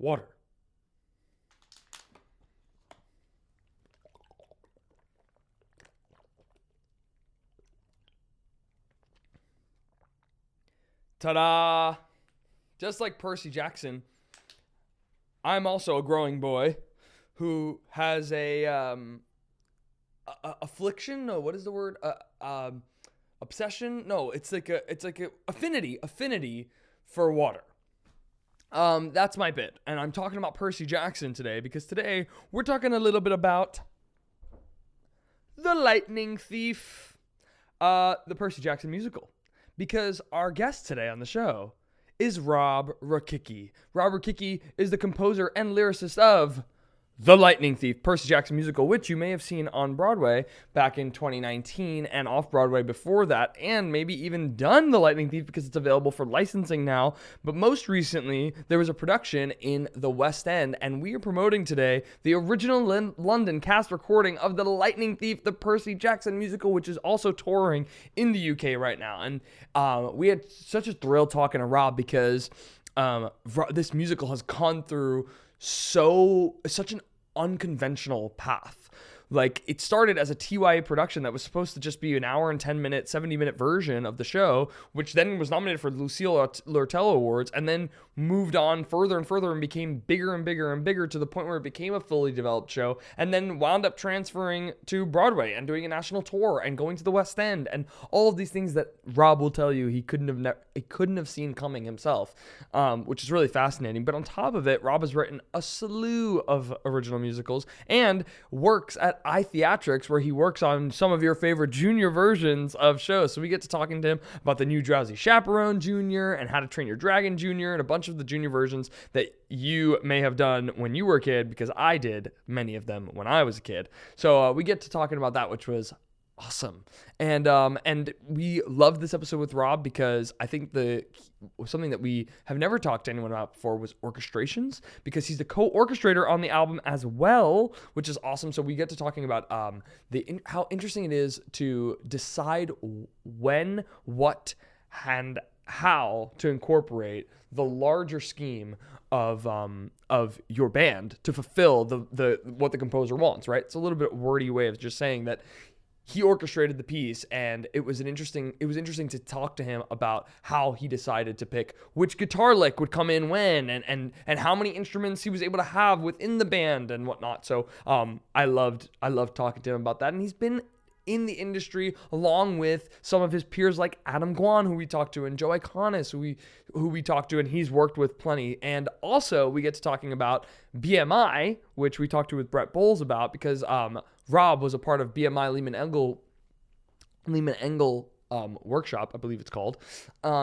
water. Ta-da! Just like Percy Jackson, I'm also a growing boy who has a affliction. No, what is the word? Obsession? No, it's like a affinity for water. That's my bit, and I'm talking about Percy Jackson today because today we're talking a little bit about The Lightning Thief, the Percy Jackson musical. Because our guest today on the show is Rob Rokicki. Rob Rokicki is the composer and lyricist of The Lightning Thief, Percy Jackson musical, which you may have seen on Broadway back in 2019 and off Broadway before that, and maybe even done The Lightning Thief because it's available for licensing now. But most recently, there was a production in the West End, and we are promoting today the original London cast recording of The Lightning Thief, the Percy Jackson musical, which is also touring in the UK right now. And we had such a thrill talking to Rob because this musical has gone through such an unconventional path. Like, it started as a TYA production that was supposed to just be an hour and 10-minute, 70-minute version of the show, which then was nominated for the Lucille Lortel Awards, and then moved on further and further and became bigger and bigger and bigger to the point where it became a fully developed show, and then wound up transferring to Broadway and doing a national tour and going to the West End and all of these things that Rob will tell you he couldn't have seen coming himself, which is really fascinating. But on top of it, Rob has written a slew of original musicals and works at MTI Theatricals, where he works on some of your favorite junior versions of shows. So we get to talking to him about the new Drowsy Chaperone Junior and How to Train Your Dragon Junior and a bunch of the junior versions that you may have done when you were a kid, because I did many of them when I was a kid. So we get to talking about that, which was awesome. And we loved this episode with Rob because I think something that we have never talked to anyone about before was orchestrations, because he's the co-orchestrator on the album as well, which is awesome. So we get to talking about how interesting it is to decide when, what, and how to incorporate the larger scheme of your band to fulfill the what the composer wants, right? It's a little bit wordy way of just saying that he orchestrated the piece, and it was interesting to talk to him about how he decided to pick which guitar lick would come in when, and how many instruments he was able to have within the band and whatnot. So I loved talking to him about that, and he's been in the industry along with some of his peers like Adam Guan, who we talked to, and Joe Iconis, who we talked to, and he's worked with plenty. And also we get to talking about BMI, which we talked to with Brett Bowles about, because Rob was a part of BMI Lehman Engel workshop, I believe it's called,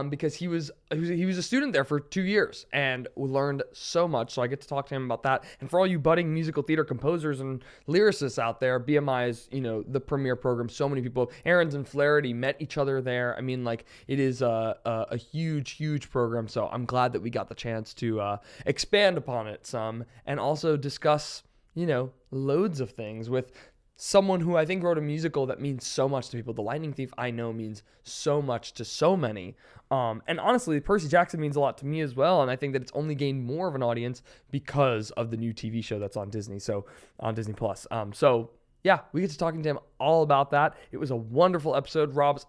because he was a student there for 2 years and learned so much. So I get to talk to him about that. And for all you budding musical theater composers and lyricists out there, BMI is, the premier program. So many people, Aarons and Flaherty, met each other there. I mean, like, it is a huge program. So I'm glad that we got the chance to expand upon it some and also discuss, loads of things with someone who I think wrote a musical that means so much to people. The Lightning Thief, I know, means so much to so many. And honestly, Percy Jackson means a lot to me as well. And I think that it's only gained more of an audience because of the new TV show that's on Disney. So on Disney Plus. So yeah, we get to talking to him all about that. It was a wonderful episode. Rob's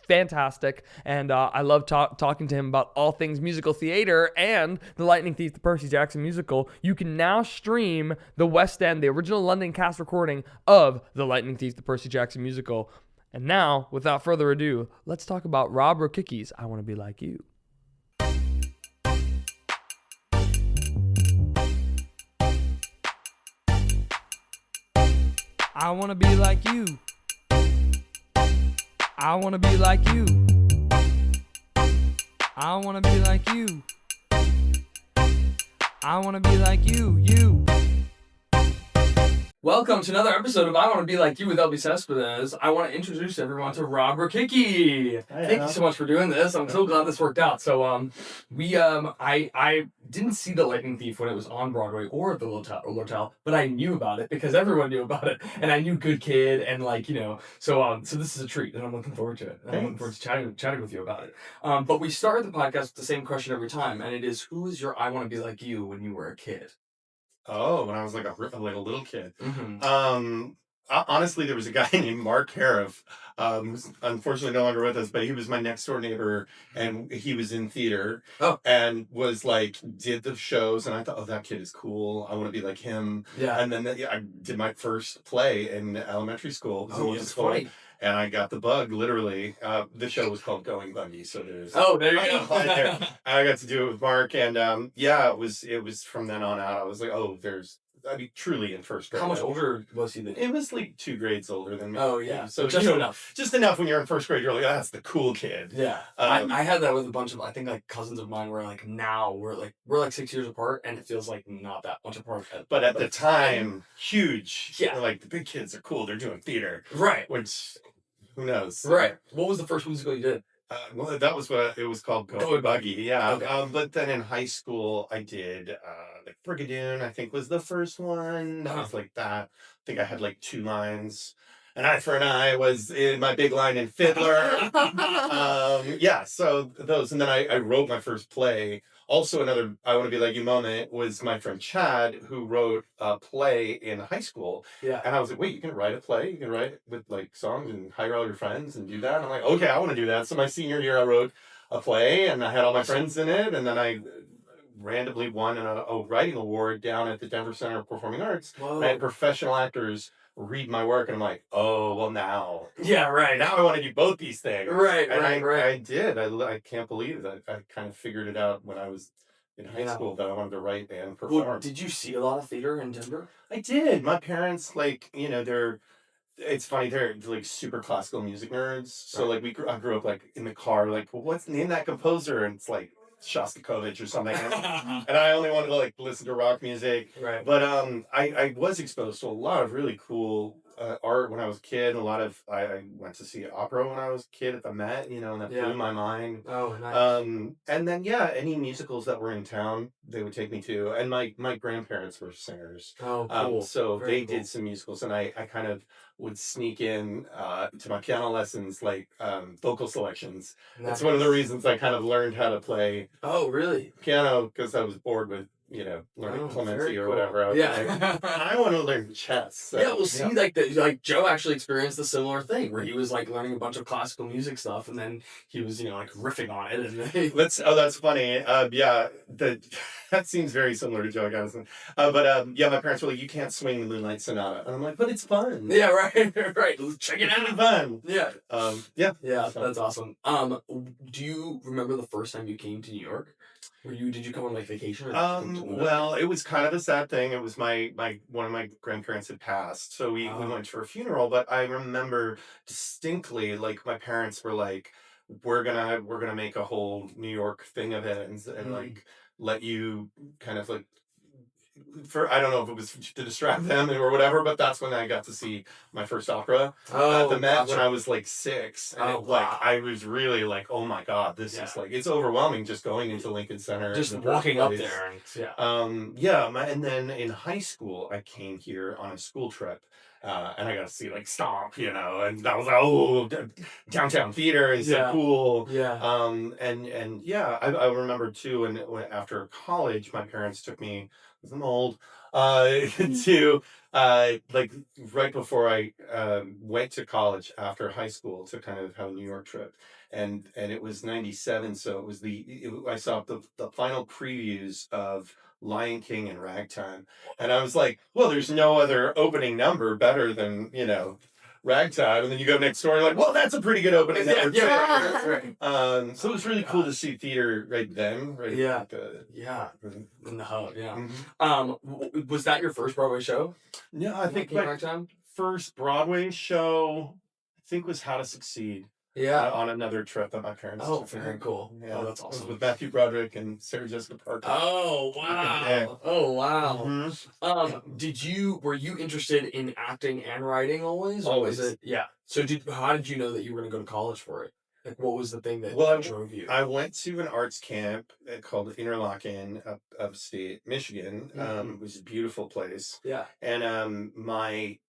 fantastic, and I love talking to him about all things musical theater and The Lightning Thief, the Percy Jackson musical. You can now stream the West End, the original London cast recording of The Lightning Thief, the Percy Jackson musical. And now, without further ado, let's talk about Rob Rokicki's I Want to Be Like You. I want to be like you. I want to be like you. I want to be like you. I want to be like you, Welcome to another episode of I Want to Be Like You with Elbi Cespedes. I want to introduce everyone to Rob Rokicki. Thank you so much for doing this. I'm so glad this worked out. So I didn't see The Lightning Thief when it was on Broadway or at the Lotel, but I knew about it because everyone knew about it, and I knew Good Kid, and so this is a treat, and I'm looking forward to it. And I'm looking forward to chatting with you about it. But we start the podcast with the same question every time, and it is, who is your I Want to Be Like You when you were a kid? Oh, when I was like a little kid. Mm-hmm. Honestly, there was a guy named Mark Hariff, who's unfortunately no longer with us, but he was my next door neighbor, and he was in theater and was like, did the shows, and I thought, oh, that kid is cool. I want to be like him. Yeah. And then I did my first play in elementary school. Oh, that's funny. And I got the bug, literally. The show was called Going Buggy, so there's... Oh, there you go. I got to do it with Mark, and it was from then on out. I was like, oh, truly in first grade. How much older was he then? It was like 2 grades older than me. Oh, yeah. So just enough. Just enough when you're in first grade, you're like, that's the cool kid. Yeah. I had that with a bunch of, I think, like, cousins of mine where, like, now we're 6 years apart, and it feels like not that much apart. But at the time, huge. Yeah. Like, the big kids are cool. They're doing theater. Right. Which... who knows? Right. What was the first musical you did? Well, that was what it was called, Going Buggy. Yeah. Okay. But then in high school, I did like Brigadoon, I think was the first one. That was like that. I think I had like 2 lines. An Eye for an Eye was in my big line in Fiddler. Yeah, so those. And then I wrote my first play. Also, another I Want to Be Like You moment was my friend Chad, who wrote a play in high school. Yeah. And I was like, wait, you can write a play? You can write it with like songs and hire all your friends and do that? And I'm like, okay, I want to do that. So my senior year, I wrote a play and I had all my friends in it. And then I randomly won a writing award down at the Denver Center of Performing Arts. Whoa. I had professional actors read my work, and I'm like, oh, well, now. Yeah, right. Now I want to do both these things. Right, and right. I did. I can't believe that. I kind of figured it out when I was in high school that I wanted to write and perform. Well, did you see a lot of theater in Denver? I did. My parents, like, it's funny, they're like super classical music nerds. So like I grew up like in the car, like, well, what's the name of that composer? And it's like Shostakovich or something. And I only wanted to like listen to rock music. Right. But I was exposed to a lot of really cool art when I was a kid. I went to see opera when I was a kid at the Met, and that blew my mind. Oh, nice. And then any musicals that were in town, they would take me to. And my grandparents were singers. Oh, cool. So they did some musicals, and I kind of would sneak in to my piano lessons, like vocal selections. Nice. That's one of the reasons I kind of learned how to play. Oh, really? Piano, because I was bored with learning Clementi or whatever. I was like, I want to learn chess. So, yeah, we'll see. Like Joe actually experienced a similar thing where he was like learning a bunch of classical music stuff, and then he was like riffing on it. And that's funny. That seems very similar to Joe Gunnison. But my parents were like, you can't swing the Moonlight Sonata, and I'm like, but it's fun. Yeah, right. Check it out. It's fun. Yeah. Yeah. That's awesome. Do you remember the first time you came to New York? Did you come on like vacation? Well, it was kind of a sad thing. It was one of my grandparents had passed, so we went for a funeral. But I remember distinctly, like my parents were like, we're gonna make a whole New York thing of it, and like let you kind of like. I don't know if it was to distract them or whatever, but that's when I got to see my first opera at the Met when I was like 6. And I was really like, oh my God, this is like, it's overwhelming just going into Lincoln Center. Just walking up there. And then in high school, I came here on a school trip. And I got to see like Stomp, and I was like, oh, downtown theater is so cool. Yeah. I remember too, and after college, my parents took me, because I'm old, to like right before I went to college after high school to kind of have a New York trip. And it was 97, so it was I saw the final previews of Lion King and Ragtime, and I was like, well, there's no other opening number better than Ragtime. And then you go next door and you're like, well, that's a pretty good opening number. Right. So it was really cool to see theater right then. Right. In the hub. Yeah. Mm-hmm. Was that your first Broadway show? No, I think my first Broadway show, I think, was How to Succeed. Yeah. on another trip that my parents Oh, took me very on. cool. Yeah, Oh, that's it was awesome. with Matthew Broderick and Sarah Jessica Parker. Oh, Yeah. wow. Oh, wow. Mhm. Were you interested in acting and writing always, or was Always. it, yeah. So how did you know that you were going to go to college for it? Like, what was the thing that Well, drove you? I went to an arts camp called Interlochen, upstate Michigan, which is a beautiful place. Yeah. And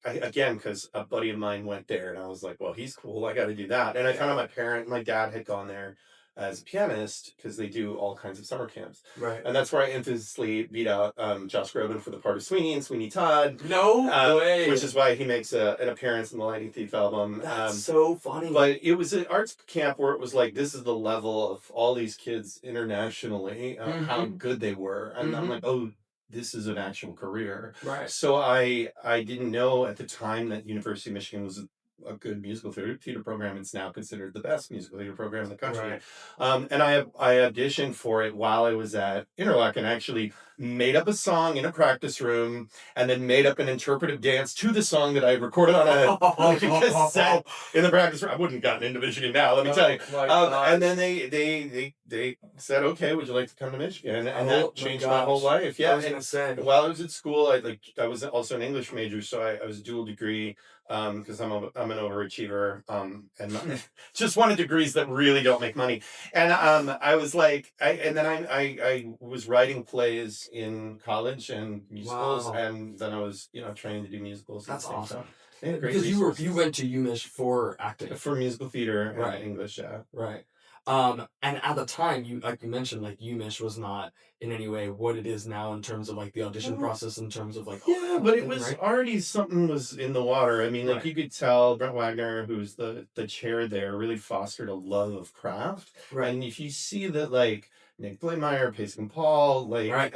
again, because a buddy of mine went there, and I was like, well, he's cool. I got to do that. And I found out my dad had gone there as a pianist because they do all kinds of summer camps. Right. And that's where I infamously beat out Josh Groban for the part of Sweeney and Sweeney Todd. No way. Which is why he makes an appearance in the Lightning Thief album. That's so funny. But it was an arts camp where it was like, this is the level of all these kids internationally, how good they were. And I'm like, oh, this is an actual career. Right. So I didn't know at the time that University of Michigan was a good musical theater program. It's now considered the best musical theater program in the country. Right. And I auditioned for it while I was at Interlochen, and actually made up a song in a practice room and then made up an interpretive dance to the song that I had recorded on a cassette in the practice room. I wouldn't have gotten into Michigan now, let me tell you. And then they said, okay, would you like to come to Michigan? And that changed my whole life. Yeah. I was gonna say. While I was at school, I was also an English major, so I was a dual degree because I'm an overachiever and just wanted degrees that really don't make money. And I was like, I was writing plays in college and musicals, and then I was trained to do musicals. That's awesome. Because you went to UMich for acting, for musical theater and right? English, yeah. Right. And at the time, you mentioned, like, UMich was not in any way what it is now in terms of like the audition process, in terms of like but it was already something was in the water. I mean, like you could tell Brent Wagner, who's the chair there, really fostered a love of craft. Right. And if you see that, like Nick Blameyer, Pacey Paul, like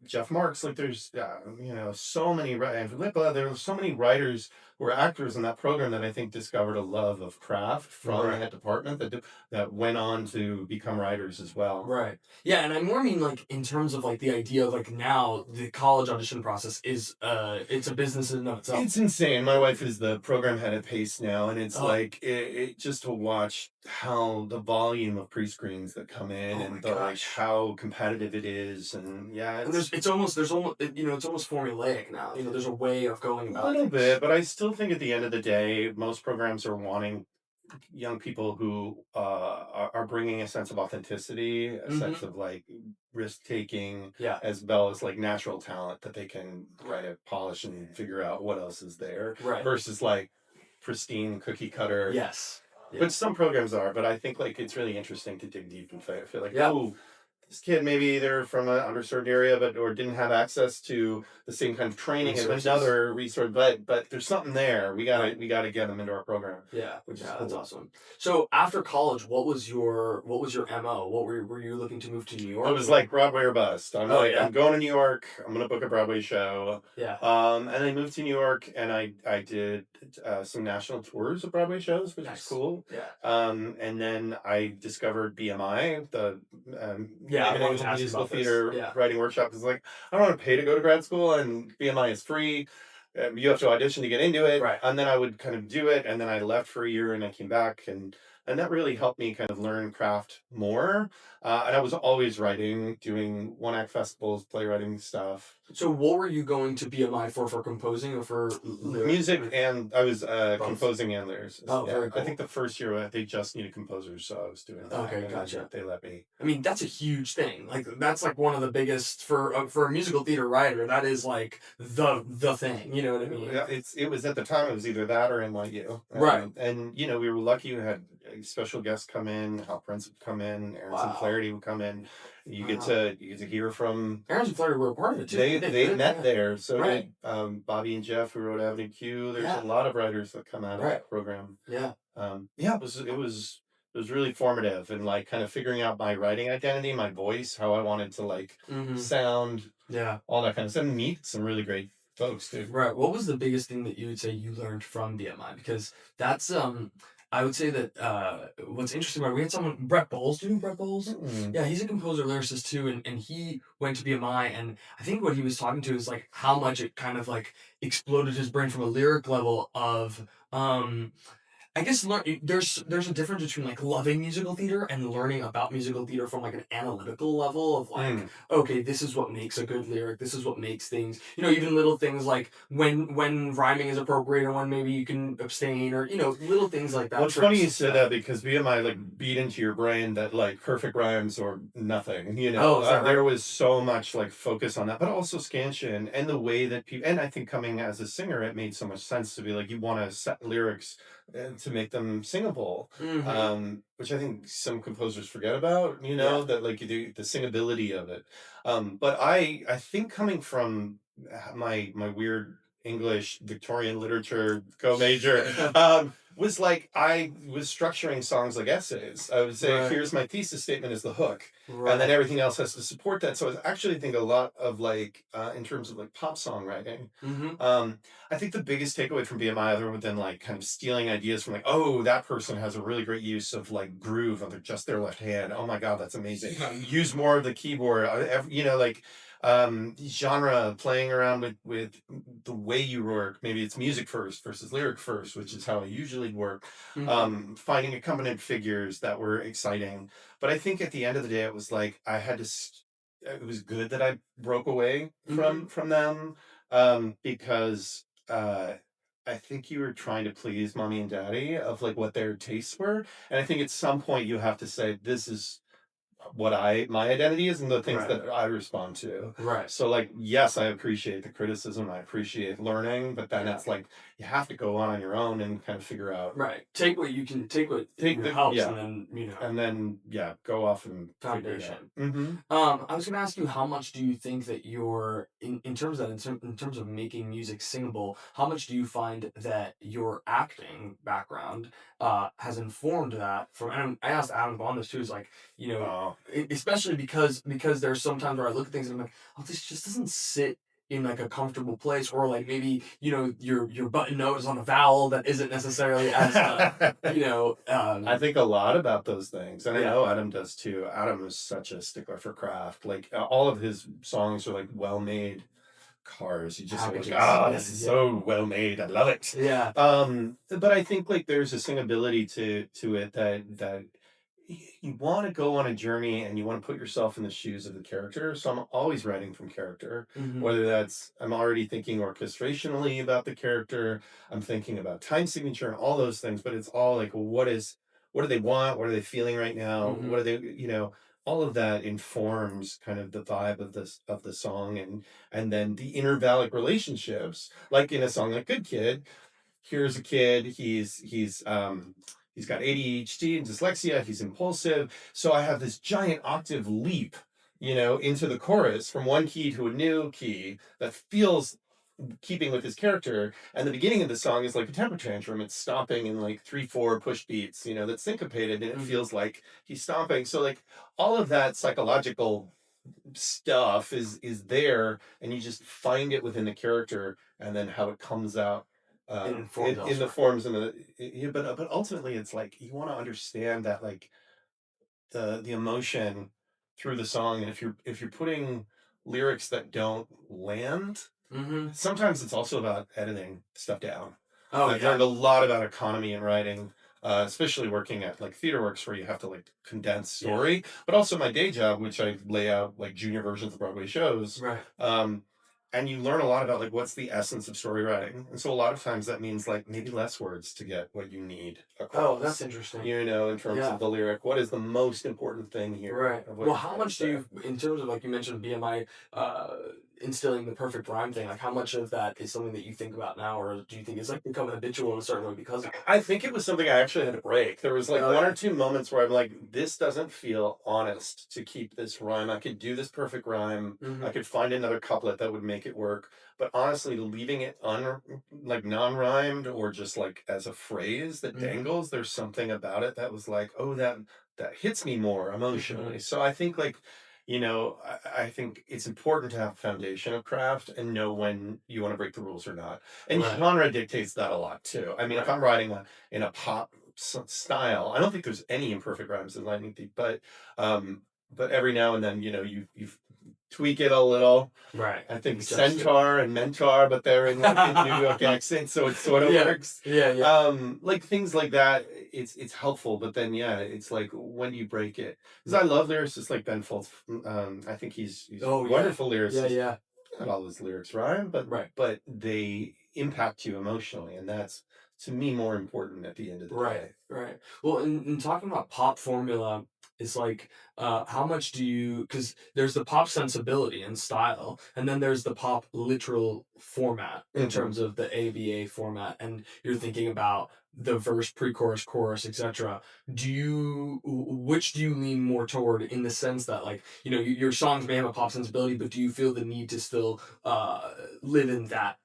Jeff Marks, like there's so many, Andrew Lippa, there were so many writers who were actors in that program that I think discovered a love of craft from that department that went on to become writers as well. Right. Yeah, and I more mean like in terms of like the idea of like now the college audition process is it's a business in and of itself. It's insane. My wife is the program head at Pace now, and it's like it just to watch how the volume of pre-screens that come in and like how competitive it is, and it's almost formulaic now. There's a way of going about it. A little bit, but I still think at the end of the day, most programs are wanting young people who are bringing a sense of authenticity, a sense of like risk taking, as well as like natural talent that they can polish and figure out what else is there, versus like pristine cookie cutter. Yes. But some programs are, but I think like it's really interesting to dig deep and feel like, oh, this kid maybe they're from an underserved area, or didn't have access to the same kind of training as another resource, but there's something there. We gotta get them into our program. Yeah, which is cool. That's awesome. So after college, what was your MO? What were you looking to move to New York? I was like Broadway or bust. I'm I'm going to New York. I'm gonna book a Broadway show. Yeah. And I moved to New York, and I did some national tours of Broadway shows, which is cool. Yeah. And then I discovered BMI, the musical theater writing workshop. Is like, I don't want to pay to go to grad school, and BMI is free. You have to audition to get into it, and then I would kind of do it, and then I left for a year, and I came back, and that really helped me kind of learn craft more. And I was always writing, doing one-act festivals, playwriting stuff. So what were you going to BMI for composing or for lyrics? Music, and I was composing and lyrics. Oh, very cool. I think the first year they just needed composers, so I was doing that. Okay, gotcha. They let me. I mean, that's a huge thing. Like, that's like one of the biggest for a musical theater writer. That is like the thing. You know what I mean? Yeah, it was at the time. It was either that or NYU. Right. And we were lucky. We had special guests come in. Hal Prince would come in. Aaron Flaherty would come in. You get to hear from Aaron Flaherty were a part of it too. They met there. So did Bobby and Jeff, who wrote Avenue Q. There's a lot of writers that come out of that program. Yeah. It was really formative, and like kind of figuring out my writing identity, my voice, how I wanted to like sound, all that kind of stuff, and meet some really great folks too. Right. What was the biggest thing that you would say you learned from BMI? Because that's I would say that what's interesting about it, we had someone, Brett Bowles. Do you know Brett Bowles? Yeah, he's a composer lyricist too, and he went to BMI, and I think what he was talking to is like how much it kind of like exploded his brain from a lyric level of I guess there's a difference between like loving musical theater and learning about musical theater from like an analytical level of like, okay, this is what makes a good lyric, this is what makes things, even little things like when rhyming is appropriate and when maybe you can abstain, or little things like that. Well, it's funny you said that because BMI like beat into your brain that like perfect rhymes or nothing. Oh, is that There right? was so much like focus on that, but also scansion and the way that people. And I think coming as a singer, it made so much sense to be like you want to set lyrics to make them singable, which I think some composers forget about. Yeah. That like the singability of it. But I think coming from my weird English Victorian literature co-major, was like I was structuring songs like essays. I would say, Right. here's my thesis statement is the hook, and then Right. everything else has to support that. So I actually think a lot of like in terms of like pop songwriting. I think the biggest takeaway from BMI, other than like kind of stealing ideas from like, oh, that person has a really great use of like groove on just their left hand. Oh my God, that's amazing. Use more of the keyboard. Like genre, playing around with the way you work. Maybe it's music first versus lyric first, which is how I usually work. Finding accompaniment figures that were exciting. But I think at the end of the day, it was like I had to. It was good that I broke away from them, because I think you were trying to please mommy and daddy of like what their tastes were, and I think at some point you have to say this is what my identity is and the things Right. that I respond to. Right. So like, yes, I appreciate the criticism, I appreciate learning, but then it's like you have to go on your own and kind of figure out. Right. Take what you can take, what the helps, and then and then go off and figure it foundation. out. I was gonna ask you, how much do you think that you're in terms of in terms of making music singable? How much do you find that your acting background has informed that? And I asked Adam on this too. Is like, Oh, especially because there's sometimes where I look at things and I'm like, oh, this just doesn't sit in like a comfortable place, or like maybe your button note is on a vowel that isn't necessarily as I think a lot about those things, and I Yeah. know Adam does too. Adam is such a stickler for craft. Like all of his songs are like well made cars. You just are like, packages. this is so well made. I love it. Yeah. But I think like there's a singability to it that you want to go on a journey and you want to put yourself in the shoes of the character. So I'm always writing from character, whether that's I'm already thinking orchestrationally about the character, I'm thinking about time signature and all those things, but it's all like, what do they want? What are they feeling right now? What are they, all of that informs kind of the vibe of the song, and then the intervallic relationships, like in a song like Good Kid. Here's a kid, he's got ADHD and dyslexia, he's impulsive, so I have this giant octave leap, into the chorus from one key to a new key that feels keeping with his character, and the beginning of the song is like a temper tantrum. It's stomping in like 3/4 push beats, that's syncopated, and it feels like he's stomping. So like all of that psychological stuff is there, and you just find it within the character, and then how it comes out It informs in the elsewhere. forms and but ultimately it's like you want to understand that like the emotion through the song, and if you're putting lyrics that don't land, sometimes it's also about editing stuff down. Oh I've yeah. learned a lot about economy in writing, especially working at like TheaterWorks, where you have to like condense story, but also my day job, which I lay out like junior versions of Broadway shows. Right. And you learn a lot about like what's the essence of story writing, and so a lot of times that means like maybe less words to get what you need across. Oh, that's interesting. In terms of the lyric, what is the most important thing here? Right. of what Well, you're how trying to much do say. you, in terms of like you mentioned BMI, instilling the perfect rhyme thing, like how much of that is something that you think about now, or do you think it's like become habitual in a certain way because of it? I think it was something I actually had to break. There was like Oh, one yeah. or two moments where I'm like, this doesn't feel honest to keep this rhyme. I could do this perfect rhyme. I could find another couplet that would make it work. But honestly, leaving it like non-rhymed or just like as a phrase that dangles, there's something about it that was like, oh, that hits me more emotionally. So I think like, I think it's important to have a foundation of craft and know when you want to break the rules or not. And Right. genre dictates that a lot too. I mean, if I'm writing in a pop style, I don't think there's any imperfect rhymes in Lightning Thief, but every now and then, you've tweak it a little. Right. I think Adjust it. centaur and mentor, but they're in like a New York accent, so it sort of Yeah. works. Yeah. Like things like that, it's helpful, but then yeah, it's like when do you break it? Because I love lyricists like Ben Folds. I think he's a Oh, yeah. wonderful lyricist. Yeah. Not all his lyrics rhyme, but Right. they impact you emotionally, and that's to me more important at the end of the day. Right. Well, in talking about pop formula, it's like, how much do you, because there's the pop sensibility and style, and then there's the pop literal format in Mhm. terms of the ABA format, and you're thinking about the verse, pre-chorus, chorus, etc. Which do you lean more toward in the sense that, like, your songs may have a pop sensibility, but do you feel the need to still live in that?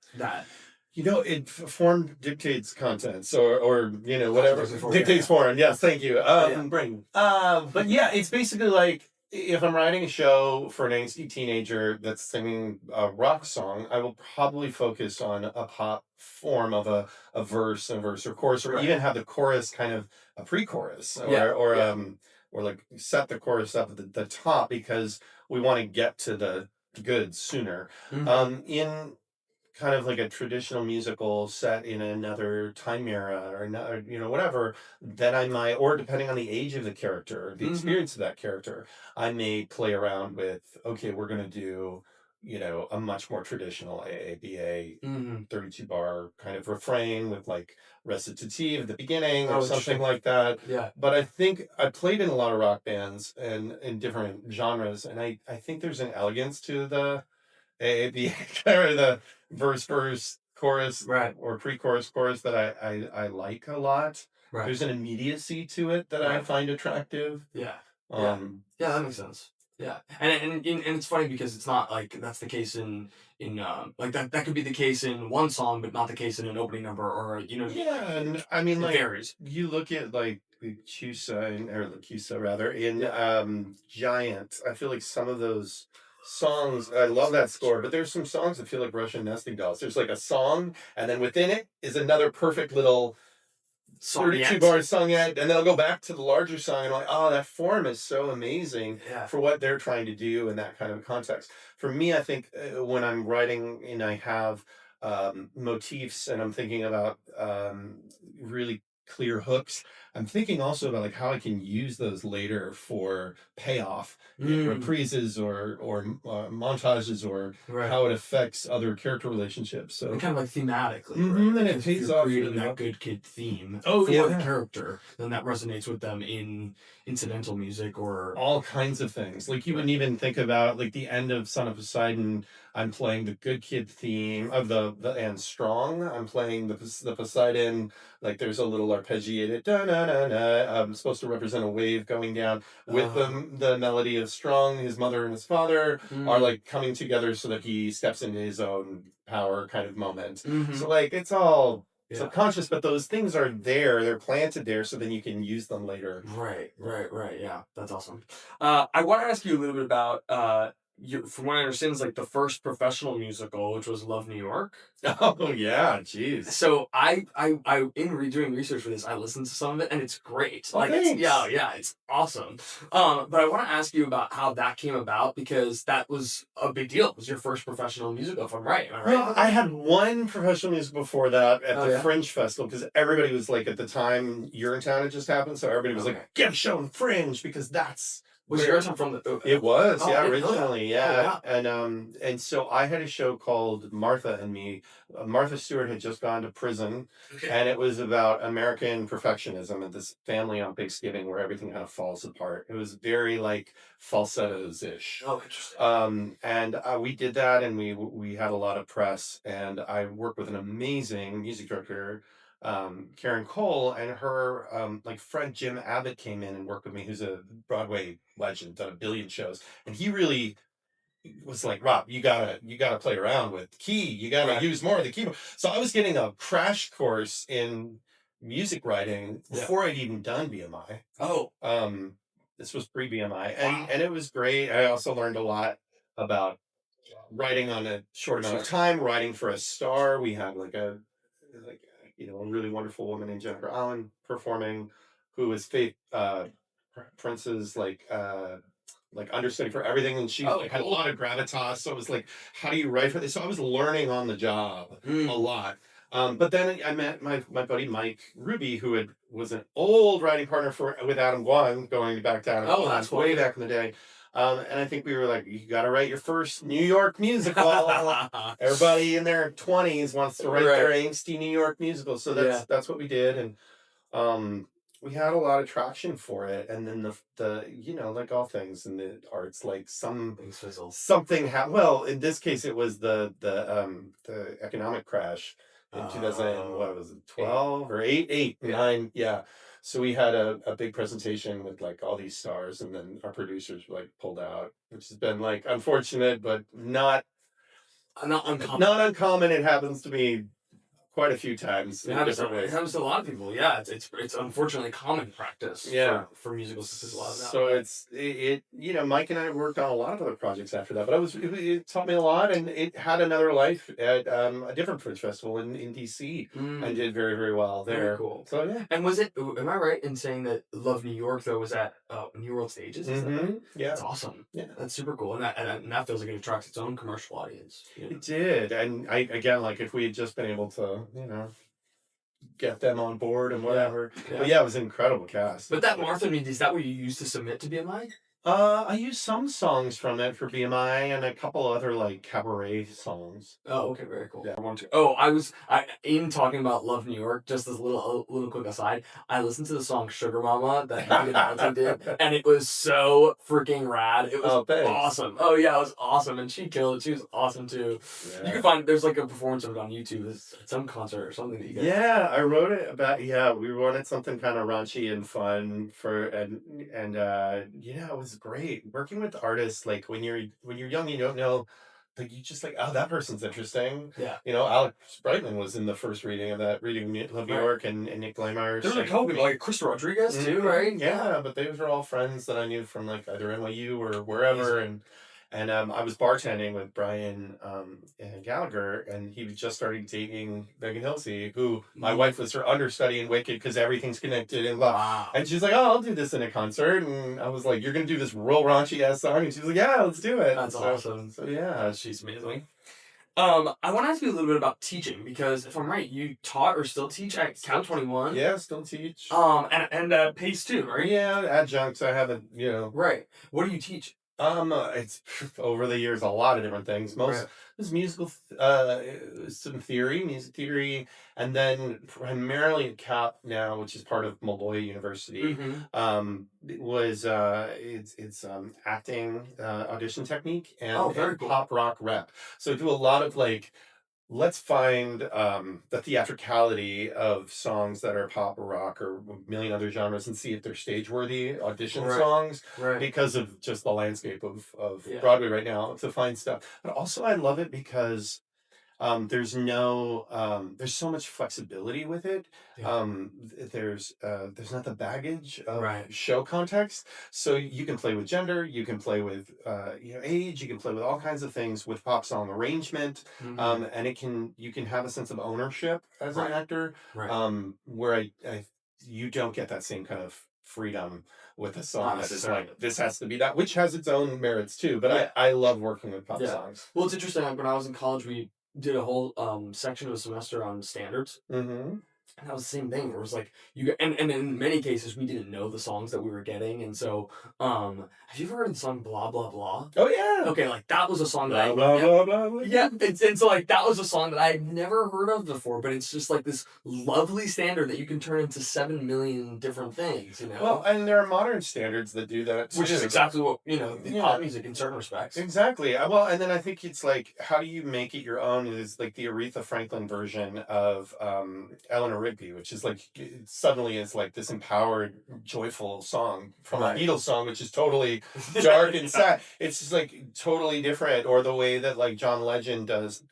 Form dictates contents, or whatever Context form, dictates form. Yes, thank you. Yeah. Brain. But yeah, it's basically like if I'm writing a show for an angsty teenager that's singing a rock song, I will probably focus on a pop form of a verse, or chorus, or Right. even have the chorus kind of a pre-chorus, Yeah, or like set the chorus up at the top because we want to get to the goods sooner. Mhm. In kind of like a traditional musical set in another time era, or whatever, then I might, or depending on the age of the character, the Mhm. experience of that character, I may play around with, okay, we're going to do a much more traditional AABA Mhm. 32 bar kind of refrain with like recitative at the beginning or Oh, something interesting. like that. Yeah. But I think I played in a lot of rock bands and in different genres, and I think there's an elegance to the or the verse, chorus, Right. or pre-chorus, chorus that I like a lot. Right. There's an immediacy to it that I Right. find attractive. Yeah. Um, Yeah, that makes sense. Yeah. And it's funny because it's not like that's the case in like that could be the case in one song, but not the case in an opening number, or yeah, and I mean, it like varies. you look at like the Cusa rather in Yeah. Giant. I feel like some of those songs, I love that score, but there's some songs that feel like Russian nesting dolls. There's like a song, and then within it is another perfect little 32 Songette. bars sung yet, and then I'll go back to the larger song and I'm like, oh, that form is so amazing Yeah. for what they're trying to do in that kind of context. For me, I think when I'm writing and I have motifs and I'm thinking about really clear hooks, I'm thinking also about like how I can use those later for payoff in reprises or montages, or Right. how it affects other character relationships. So And kind of like thematically, and right? it Because if pays you're off creating really that well. good kid theme Oh, for yeah. the character, then that resonates with them in incidental music or All kinds of things. Like you wouldn't even think about like the end of Son of Poseidon. I'm playing the good kid theme of the and strong. I'm playing the Poseidon. Like there's a little arpeggiated da na na na. Supposed to represent a wave going down with the melody of strong. His mother and his father are like coming together so that he steps into his own power kind of moment. So like it's all subconscious, but those things are there. They're planted there, so then you can use them later. Right. Yeah, that's awesome. I want to ask you a little bit about from what I understand, is like the first professional musical, which was Love New York. Oh yeah, jeez. So in doing research for this, I listened to some of it, and it's great. Oh, Like thanks. it's awesome. But I want to ask you about how that came about, because that was a big deal. It was your first professional musical, if I'm right. Am I right? Well, I had one professional musical before that at Oh, the yeah? Fringe Festival, because everybody was like, at the time Urinetown had just happened, so everybody was Okay. like, get a show in Fringe, because that's Was where- yours from the? It was, Oh, yeah, I didn't know that. originally, Oh, yeah. wow. And so I had a show called Martha and Me. Martha Stewart had just gone to prison, Okay. and it was about American perfectionism and this family on Thanksgiving where everything kind of falls apart. It was very like falsettos-ish. Oh, interesting. And we did that, and we had a lot of press, and I worked with an amazing music director, Karen Cole, and her like friend Jim Abbott came in and worked with me, who's a Broadway legend, done a billion shows, and he really was like, Rob, you gotta play around with the key, you gotta use more of the keyboard. So I was getting a crash course in music writing before I'd even done BMI. Oh. This was pre BMI, and it was great. I also learned a lot about writing on a short amount of time, writing for a star. We had a really wonderful woman named Jennifer Allen performing, who was Faith Prince's like understudy for everything, and she like had a lot of gravitas. So it was like, how do you write for this? So I was learning on the job a lot. But then I met my buddy Mike Ruby, who was an old writing partner with Adam Guan, going back to Adam Guan, that's way back in the day. And I think we were like, you got to write your first New York musical. Everybody in their 20s wants to write their angsty New York musical. So that's what we did. And we had a lot of traction for it. And then the you know, like all things in the arts, like something happened. Well, in this case, it was the economic crash in 2000, what was it, 12 or 8, 9, yeah. So we had a big presentation with like all these stars, and then our producers like pulled out, which has been like unfortunate, but not uncommon. Not uncommon. It happens to me quite a few times. It happens to a lot of people. Yeah, it's unfortunately common practice. Yeah. for musicals to do a lot of that. So it you know, Mike and I worked on a lot of other projects after that, but it taught me a lot, and it had another life at a different Fringe Festival in DC, and did very, very well there. Very cool. So yeah. And was it? Am I right in saying that Love New York though was at New World Stages? Is that right? Yeah. That's awesome. Yeah, that's super cool, and that feels like it attracts its own commercial audience. You know? It did, and I again, like if we had just been able to, you know, get them on board and whatever. Yeah. But yeah, it was an incredible cast. But that Martha Mead, is that what you used to submit to BMI? I used some songs from it for BMI and a couple other like cabaret songs. Oh, okay, very cool. Yeah. I in talking about Love New York, just as a little quick aside, I listened to the song Sugar Mama that Monty did, and it was so freaking rad. It was awesome. Oh yeah, it was awesome, and she killed it. She was awesome too. Yeah. You can find there's like a performance of it on YouTube. It's at some concert or something that you get. Yeah, I wrote it about we wanted something kind of raunchy and fun it was great working with artists. Like when you're young, you don't know, like you just like, oh, that person's interesting. Yeah, you know, Alex Brightman was in the first reading of that, reading Love New York, and Nick Blamire. There was a couple people like Krista Rodriguez too, right? Yeah, but those were all friends that I knew from like either NYU or wherever. And I was bartending with Brian Gallagher, and he was just starting dating Megan Hilsey, who my wife was her understudy in Wicked because everything's connected and blah. Wow. And she's like, oh, I'll do this in a concert. And I was like, you're going to do this real raunchy ass song? And she was like, yeah, let's do it. That's awesome. So yeah. She's amazing. I want to ask you a little bit about teaching, because if I'm right, you taught or still teach at Cal 21. Yeah, still teach. And Pace too, right? Yeah, adjuncts. I haven't, you know. Right. What do you teach? It's over the years a lot of different things. Most was musical, some theory, music theory, and then primarily at CAP now, which is part of Molloy University. It's acting, audition technique, and cool. Pop rock rep. So I do a lot of like, let's find the theatricality of songs that are pop or rock or a million other genres, and see if they're stage worthy audition songs, because of just the landscape of Broadway right now, to find stuff. But also I love it because there's so much flexibility with it. There's not the baggage of show context, so you can play with gender, you can play with age, you can play with all kinds of things with pop song arrangement, and you can have a sense of ownership as an actor, where you don't get that same kind of freedom with a song that is like, this has to be that, which has its own merits too. But I love working with pop songs. Well, it's interesting. When I was in college, we did a whole section of a semester on standards. And that was the same thing. Where it was like and in many cases we didn't know the songs that we were getting, and so have you ever heard the song Blah Blah Blah? Oh yeah. Okay, like that was a song that blah, blah, blah, blah. Yeah, and so like that was a song that I had never heard of before, but it's just like this lovely standard that you can turn into 7 million different things, you know. Well, and there are modern standards that do that too. Which is exactly what, the pop music in certain respects. Exactly. Well, and then I think it's like, how do you make it your own? Is like the Aretha Franklin version of Eleanor Rigby, which is like, it suddenly is like this empowered, joyful song from a Beatles song, which is totally dark and sad. It's just like totally different. Or the way that like John Legend does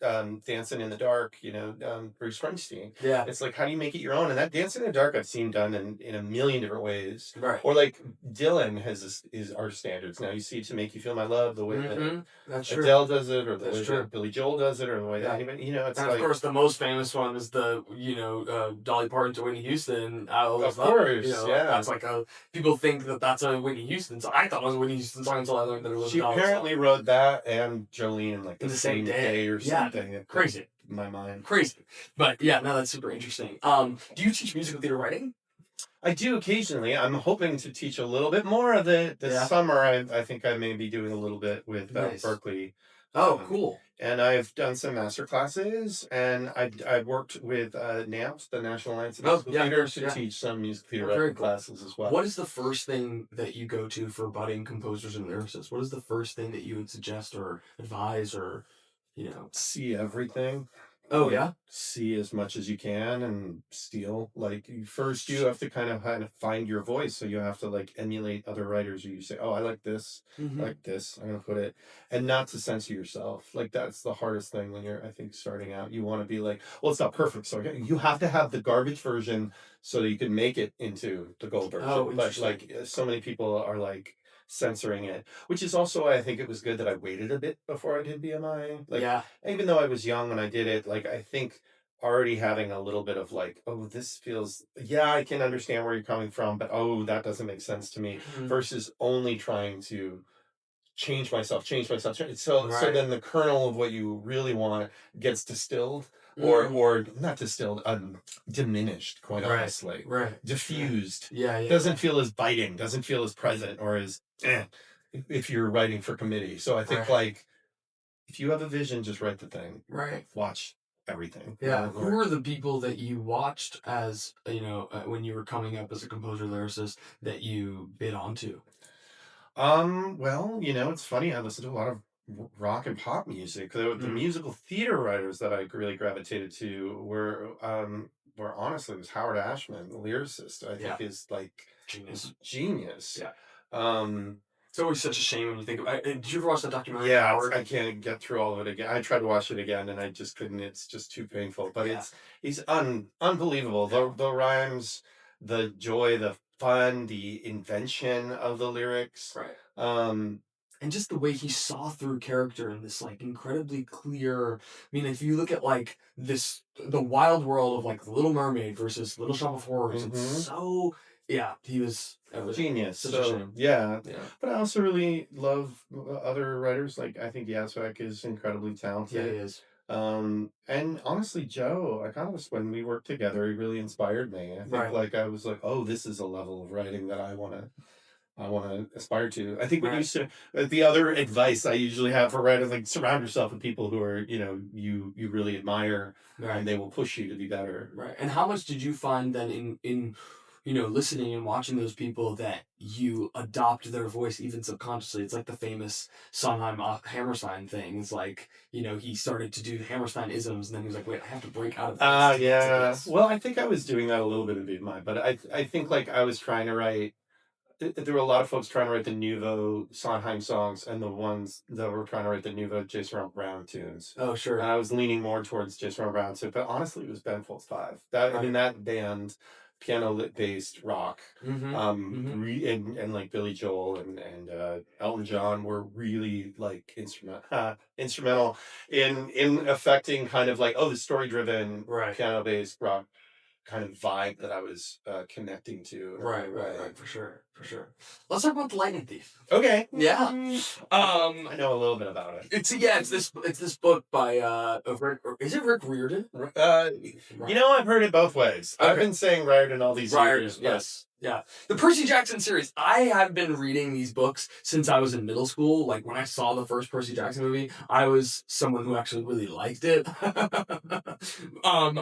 Dancing in the Dark, Bruce Springsteen. Yeah. It's like, how do you make it your own? And that Dancing in the Dark I've seen done in a million different ways. Right. Or like Dylan has is our standards. Now you see To Make You Feel My Love, the way that Adele does it, or the way that Billy Joel does it, or the way that it's and like, of course the most famous one is the Dolly Parton to Whitney Houston. I always Of thought, course, you know, yeah. that's like people think that that's a Whitney Houston song. I thought it was a Whitney Houston song until I learned that it was She a Dolly apparently song. wrote that and Jolene in like In the the same day. or Yeah, something. crazy. In my mind. Crazy. But yeah, no, that's super interesting. Do you teach musical theater writing? I do occasionally. I'm hoping to teach a little bit more of it this Yeah. summer. I think I may be doing a little bit with Nice. Berkeley. Oh, cool. And I've done some master classes, and I've worked with NAMPS, the National Alliance of Musical Theater, to teach some music theater writing classes as well. What is the first thing that you go to for budding composers and lyricists? What is the first thing that you would suggest or advise or, you know? See everything. Oh, yeah? See as much as you can and steal. Like, first you have to kind of find your voice. So you have to like emulate other writers, or you say, oh, I like this. I like this. I'm going to put it. And not to censor yourself. Like, that's the hardest thing when you're, I think, starting out. You want to be like, well, it's not perfect. So you have to have the garbage version so that you can make it into the gold version. Oh, but like, so many people are like censoring it, which is also why I think it was good that I waited a bit before I did BMI. Like, even though I was young when I did it, like, I think already having a little bit of like, oh, this feels, yeah, I can understand where you're coming from, but oh, that doesn't make sense to me, versus only trying to change myself. So then the kernel of what you really want gets distilled, or not distilled, diminished, quite honestly. Diffused. Doesn't feel as biting, doesn't feel as present, or as if you're writing for committee. So I think like, if you have a vision, just write the thing. Watch everything. Yeah. Who are the people that you watched as, you know, when you were coming up as a composer lyricist that you bid onto? Well, you know, it's funny. I listen to a lot of rock and pop music. The musical theater writers that I really gravitated to were honestly, it was Howard Ashman, the lyricist. I think is like genius. It's always such a shame when you think about it. Did you ever watch that documentary? Yeah, Howard? I can't get through all of it again. I tried to watch it again and I just couldn't. It's just too painful. But he's unbelievable. The rhymes, the joy, the fun, the invention of the lyrics. And just the way he saw through character in this like incredibly clear. I mean, if you look at like the wild world of like The Little Mermaid versus Little Shop of Horrors, it's so he was genius. Such a shame. But I also really love other writers. Like, I think Yazbek is incredibly talented. Yeah, he is. And honestly, Joe, I kind of when we worked together, he really inspired me. I think like I was like, oh, this is a level of writing that I want to aspire to. I think the other advice I usually have for writers, like, surround yourself with people who are, you know, you really admire, and they will push you to be better. And how much did you find then in you know, listening and watching those people that you adopt their voice even subconsciously? It's like the famous Sondheim Hammerstein thing. It's like, you know, he started to do Hammerstein isms and then he was like, wait, I have to break out of this. Well, I think I was doing that a little bit in BMI, but I think like I was trying to write, there were a lot of folks trying to write the nouveau Sondheim songs and the ones that were trying to write the nouveau Jason Brown tunes. Oh, sure. And I was leaning more towards Jason Brown too, but honestly, it was Ben Folds 5. I mean, that band, piano based rock, and like Billy Joel and Elton John were really like instrumental in affecting kind of like, oh, the story driven piano based rock kind of vibe that I was connecting to. Right, for sure. Let's talk about The Lightning Thief. Okay. Yeah. I know a little bit about it. It's this book by is it Rick Riordan? You know, I've heard it both ways. Okay. I've been saying Riordan all these years. Yes. Yeah. The Percy Jackson series. I have been reading these books since I was in middle school. Like, when I saw the first Percy Jackson movie, I was someone who actually really liked it.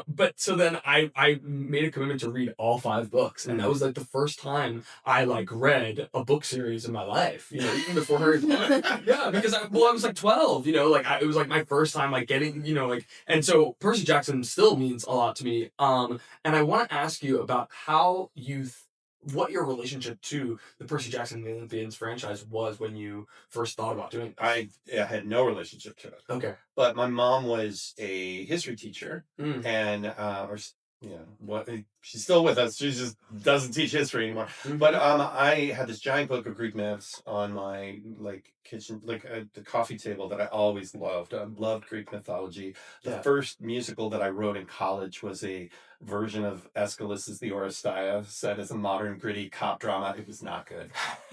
But so then I made a commitment to read all 5 books. And that was like the first time I like read a book series in my life, you know, even before Harry Potter. Yeah, because I was like 12, you know, like it was like my first time like getting, you know, like, and so Percy Jackson still means a lot to me. And I want to ask you about how what your relationship to the Percy Jackson The Olympians franchise was when you first thought about doing it. I had no relationship to it. Okay. But my mom was a history teacher, and Yeah, what she's still with us. She just doesn't teach history anymore. Mhm. But I had this giant book of Greek myths on my like kitchen, like the coffee table that I always loved. I loved Greek mythology. The Yeah. first musical that I wrote in college was a version of Aeschylus's The Oresteia, set as a modern gritty cop drama. It was not good,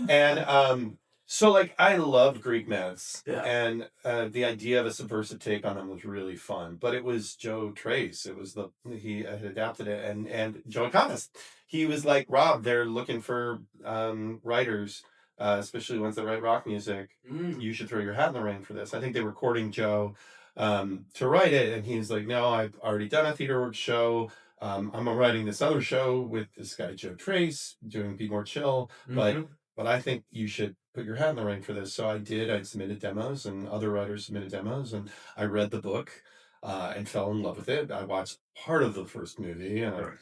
and so like I loved Greek myths, Yeah. and the idea of a subversive take on them was really fun. But it was Joe Trace. It was he had adapted it, and Joe Economist. He was like, Rob, they're looking for writers, especially ones that write rock music. Mm. You should throw your hat in the ring for this. I think they were courting Joe to write it, and he's like, no, I've already done a TheaterWorks show. I'm writing this other show with this guy Joe Trace, doing Be More Chill, Mm-hmm. but I think you should put your hat in the ring for this. So I did. I submitted demos, and other writers submitted demos, and I read the book and fell in love with it. I watched part of the first movie, and I Right.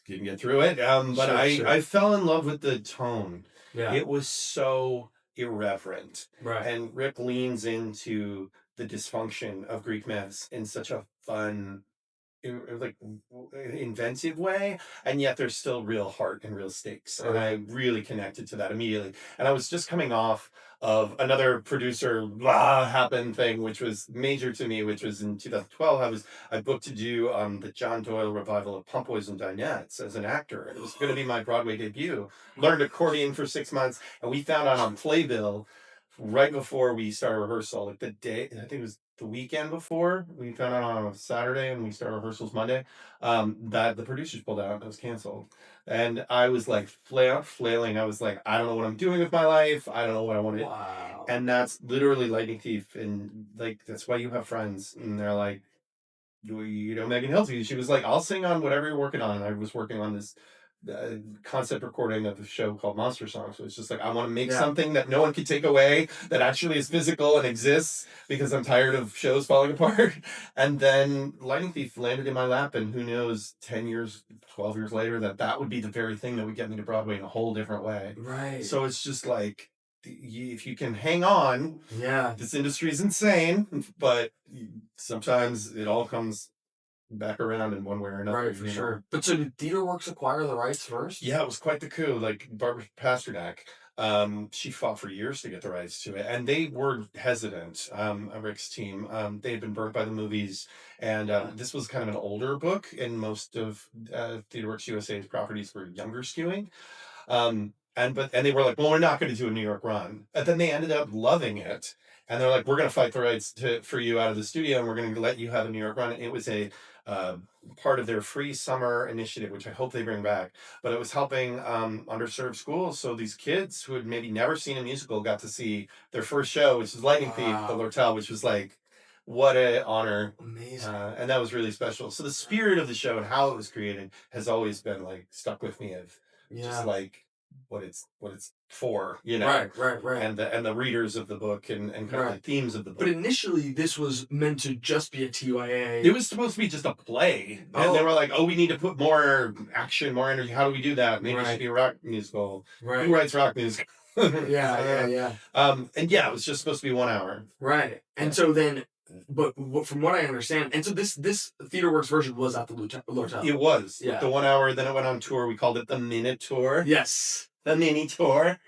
didn't get through it. But Sure, I sure. I fell in love with the tone. Yeah. It was so irreverent, Right. and Rick leans into the dysfunction of Greek myths in such a fun, like inventive way, and yet there's still real heart and real stakes, and I Right. really connected to that immediately. And I was just coming off of another producer blah happened thing, which was major to me, which was in 2012. I booked to do the John Doyle revival of Pompoys and Dinettes as an actor, and it was going to be my Broadway debut. Learned accordion for 6 months, and we found out on Playbill right before we started rehearsal, like the day, I think it was the weekend before, we found out on a Saturday and we started rehearsals Monday, that the producers pulled out and it was canceled. And I was like flailing. I was like, I don't know what I'm doing with my life. I don't know what I want to. Wow. And that's literally Lightning Thief. And like, that's why you have friends. And they're like, you know, Megan Hilty, she was like, I'll sing on whatever you're working on. And I was working on this concept recording of a show called Monster Song. So it's just like, I want to make Yeah. something that no one can take away, that actually is physical and exists, because I'm tired of shows falling apart. And then Lightning Thief landed in my lap, and who knows, 10 years, 12 years later, that would be the very thing that would get me to Broadway in a whole different way. Right. So it's just like, if you can hang on, Yeah. this industry is insane, but sometimes it all comes back around in one way or another. Right, for sure. But so did TheaterWorks acquire the rights first? Yeah, it was quite the coup. Like Barbara Pasternak, she fought for years to get the rights to it, and they were hesitant. Rick's team, they had been burnt by the movies, and this was kind of an older book, and most of TheaterWorks USA's properties were younger skewing. And they were like, well, we're not going to do a New York run. And then they ended up loving it. And they're like, we're going to fight the rights for you out of the studio, and we're going to let you have a New York run. And it was a part of their free summer initiative, which I hope they bring back. But it was helping underserved schools. So these kids who had maybe never seen a musical got to see their first show, which was Lightning Thief, the Wow. Lortel, which was like, what an honor. Amazing. And that was really special. So the spirit of the show and how it was created has always been like stuck with me, of just Yeah. like what it's for, you know. Right. And the readers of the book, and kind of the Right. themes of the book. But initially, this was meant to just be a TYA. It was supposed to be just a play. And they Oh. were like, oh, we need to put more action, more energy. How do we do that? Maybe it Right. should be a rock musical. Right. Who writes rock music? Yeah. And yeah, it was just supposed to be 1 hour. Right. And Yeah. so then, but from what I understand, and so this TheaterWorks version was at the Lortel. It was. Yeah. The 1 hour, then it went on tour. We called it the Minute Tour. Yes. The mini tour.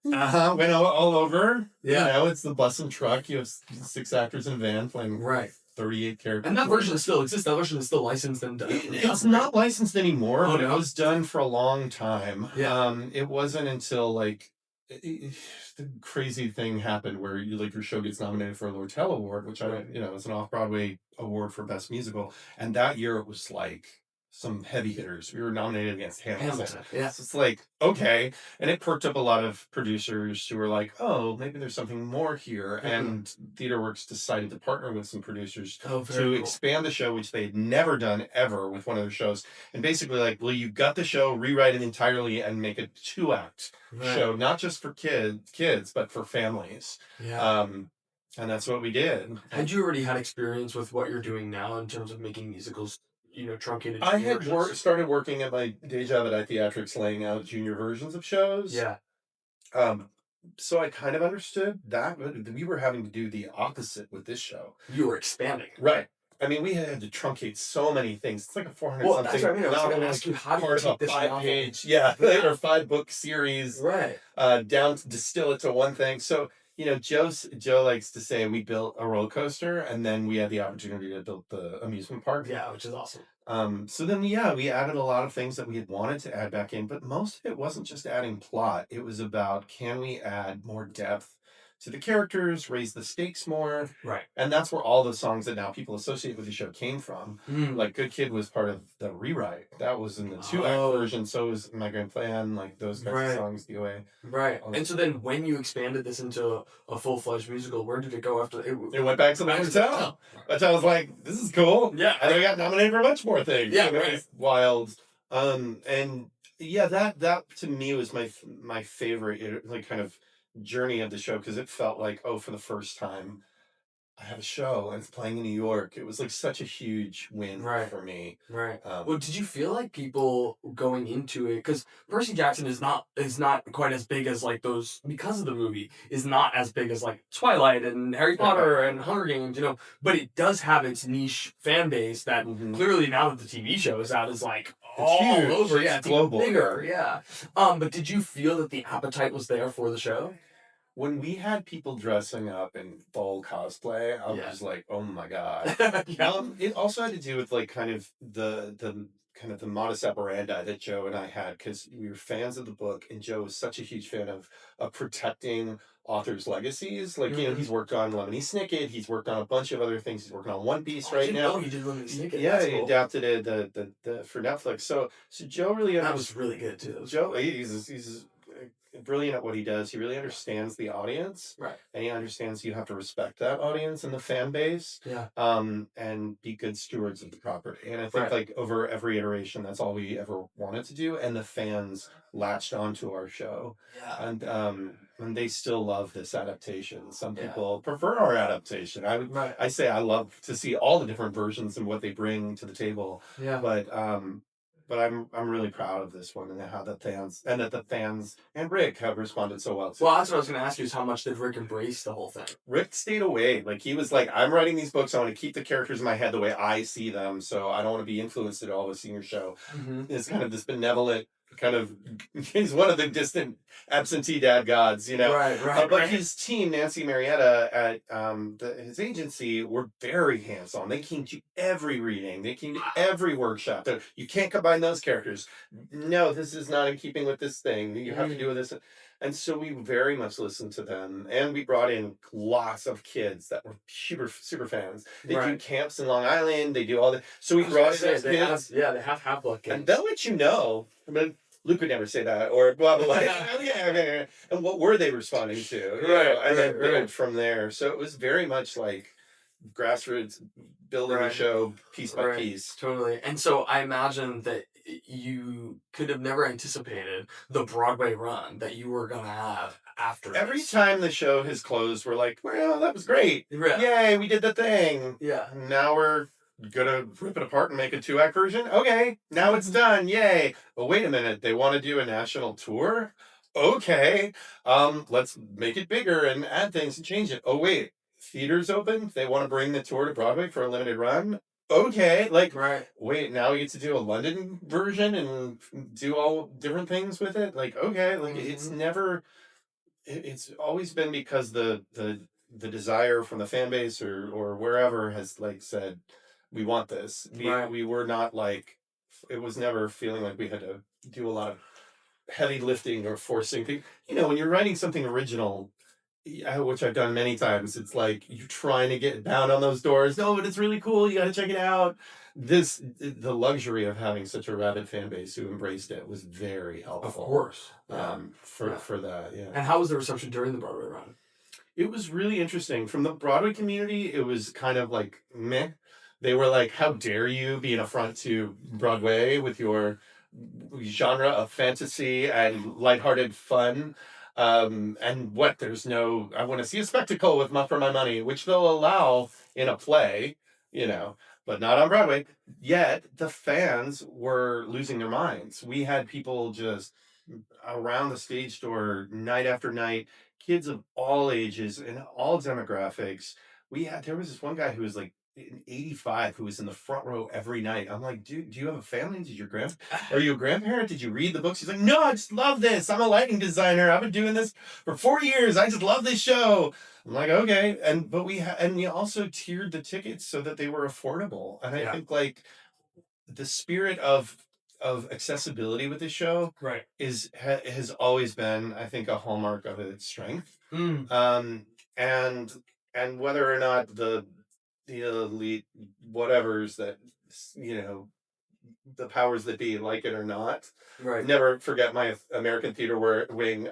Went all over. Yeah. You know, it's the bus and truck. You have 6 actors in a van playing Right. 38 characters. And that version still exists. That version is still licensed and done. It's not licensed anymore, Oh, but it no? was done for a long time. Yeah. It wasn't until like the crazy thing happened where your show gets nominated for a Lortel Award, which Right. it's an off-Broadway award for best musical, and that year it was like some heavy hitters. We were nominated against Hamilton. Yeah. So it's like, okay. And it perked up a lot of producers who were like, oh, maybe there's something more here. Mhm. And TheaterWorks decided to partner with some producers Oh, to very cool. expand the show, which they had never done ever with one of their shows. And basically like, well, you got the show, rewrite it entirely and make a 2-act Right. show, not just for kids, but for families. Yeah. And that's what we did. Had you already had experience with what you're doing now in terms of making musicals, truncated? I had versions? started working at my day job at MTI Theatricals, laying out junior versions of shows. Yeah. So I kind of understood that, but we were having to do the opposite with this show. You were expanding. Right. I mean, we had to truncate so many things. It's like a 400 Well, something that's what I mean. I was going to novel, ask you, how do you part of a take this novel? 5-page, Yeah. or 5-book series, Right. down to distill it to one thing. So, Joe likes to say we built a roller coaster, and then we had the opportunity to build the amusement park. Yeah, which is awesome. So then, we added a lot of things that we had wanted to add back in, but most of it wasn't just adding plot. It was about, can we add more depth to the characters, raise the stakes more? Right. And that's where all the songs that now people associate with the show came from. Like Good Kid was part of the rewrite. That was in the 2-act version. So was My Grand Plan, like those kinds of songs, DOA. Right. And so then when you expanded this into a full-fledged musical, where did it go after? It went back to the hotel. Which I was like, this is cool. Yeah. And then we got nominated for much more things. Yeah, It was wild. And yeah, that to me was my favorite, like, kind of journey of the show, because it felt like, oh, for the first time I have a show and it's playing in New York. It was like such a huge win for me. Right. Well, did you feel like people going into it, because Percy Jackson is not quite as big as like those, because of the movie, is not as big as like Twilight and Harry Potter and Hunger Games, but it does have its niche fan base that clearly, now that the TV show is out, is like all huge. over. It's It's global. even bigger. Yeah. But did you feel that the appetite was there for the show? When we had people dressing up in full cosplay, I was like, oh my God. It also had to do with like kind of the modus operandi that Joe and I had, because we were fans of the book, and Joe was such a huge fan of protecting authors' legacies. Like, he's worked on Lemony Snicket, he's worked on a bunch of other things, he's working on One Piece right now. He did Lemony Snicket. Yeah, That's he cool. adapted it the for Netflix. So Joe really that was really good too. Joe, he's brilliant at what he does. He really understands the audience, right? And he understands you have to respect that audience and the fan base, and be good stewards of the property. And I think like over every iteration, that's all we ever wanted to do, and the fans latched onto our show, and they still love this adaptation. Some people prefer our adaptation. I say I love to see all the different versions and what they bring to the table. But I'm really proud of this one, and how the fans and Rick have responded so well to it. Well, that's what I was going to ask you, is how much did Rick embrace the whole thing? Rick stayed away. Like, he was like, I'm writing these books, I want to keep the characters in my head the way I see them, so I don't want to be influenced at all with seeing your show. It's kind of this benevolent he's one of the distant absentee dad gods, but his team, Nancy Marietta at his agency, were very hands-on. They came to every reading, they came to every workshop. You can't combine those characters. No, this is not in keeping with this thing. You have to do this. And so we very much listened to them, and we brought in lots of kids that were super fans. They do camps in Long Island. They do all that. So we brought in those kids. They have half-blood camps. And they'll let you know. I mean, Luke would never say that, or blah blah blah. And what were they responding to? And then build from there. So it was very much like grassroots, building the show piece by piece. Totally. And so I imagine that you could have never anticipated the Broadway run that you were gonna have after. Every time the show has closed, we're like, well, that was great. Yay, we did the thing. Now we're gonna rip it apart and make a 2-act version. Okay, now it's done. Yay. But wait a minute, they want to do a national tour? Okay, let's make it bigger and add things and change it. Oh wait, theaters open, they want to bring the tour to Broadway for a limited run. Okay, wait, now we get to do a London version and do all different things with it. Like, okay, like it's always been because the desire from the fan base or wherever has like said, we want this. We were not like, it was never feeling like we had to do a lot of heavy lifting or forcing things. When you're writing something original, which I've done many times, it's like you're trying to get down on those doors. No, but it's really cool. You got to check it out. The luxury of having such a rabid fan base who embraced it was very helpful. Of course. For that, yeah. And how was the reception during the Broadway run? It was really interesting. From the Broadway community, it was kind of like meh. They were like, how dare you be an affront to Broadway with your genre of fantasy and lighthearted fun. And there's no, I want to see a spectacle for my money, which they'll allow in a play, but not on Broadway. Yet the fans were losing their minds. We had people just around the stage door night after night, kids of all ages and all demographics. There was this one guy who was like in 85 who was in the front row every night. I'm like, dude, do you have a family? Are you a grandparent? Did you read the books? He's like, no, I just love this. I'm a lighting designer. I've been doing this for 4 years. I just love this show. I'm like, okay. But we also tiered the tickets so that they were affordable. And I think like the spirit of accessibility with this show has always been, I think, a hallmark of its strength. And whether or not the elite whatevers that, you know, the powers that be like it or not. Never forget my American Theater Wing,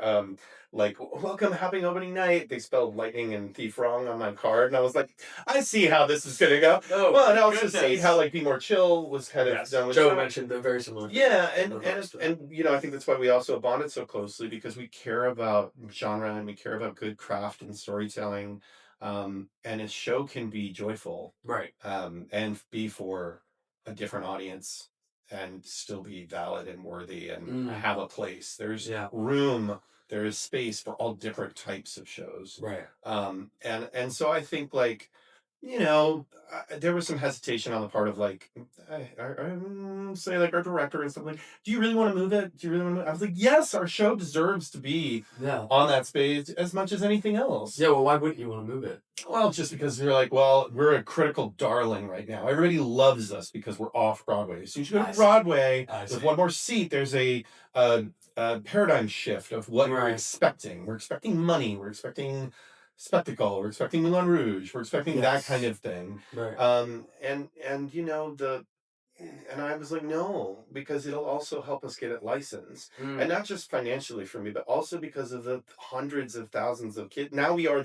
like, welcome, happy opening night. They spelled lightning and thief wrong on my card. And I was like, I see how this is going to go. Well, and I also see how, like, Be More Chill was kind of done with Joe mentioned they're very similar. Yeah, and you know, I think that's why we also bonded so closely, because we care about genre and we care about good craft and storytelling. And a show can be joyful. And be for a different audience and still be valid and worthy and have a place. There's room, there is space for all different types of shows. And so I think, like, you know, there was some hesitation on the part of, like, I say, like, our director and stuff, like, do you really want to move it? Do you really want to move it? I was like, yes, our show deserves to be on that stage as much as anything else. Well, why wouldn't you want to move it? Well, just because you're like, well, we're a critical darling right now. Everybody loves us because we're off Broadway. So you should go to Broadway with one more seat. There's a paradigm shift of what we're expecting. We're expecting money. We're expecting spectacle. We're expecting Moulin Rouge. We're expecting that kind of thing. And you know, and I was like, no, because it'll also help us get it licensed. And not just financially for me, but also because of the hundreds of thousands of kids. Now we are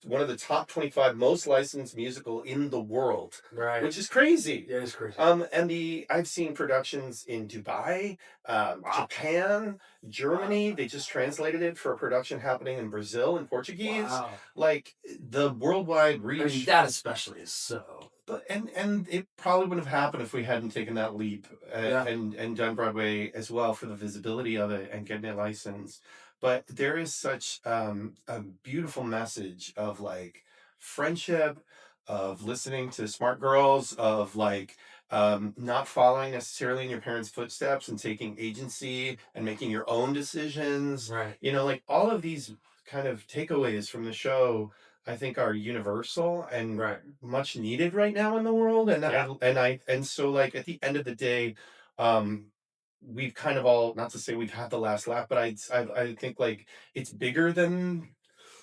one of the top 25 most licensed musical in the world, which is crazy. Yeah, it's crazy. And I've seen productions in Dubai, Japan, Germany. They just translated it for a production happening in Brazil in Portuguese. Like, the worldwide reach. I mean, that especially is so. But and it probably wouldn't have happened if we hadn't taken that leap and done Broadway as well for the visibility of it and getting it licensed. But there is such a beautiful message of, like, friendship, of listening to smart girls, of, like, not following necessarily in your parents' footsteps and taking agency and making your own decisions. You know, like, all of these kind of takeaways from the show, I think, are universal and much needed right now in the world. And so, like, at the end of the day, we've kind of all, not to say we've had the last laugh, but I think, like, it's bigger than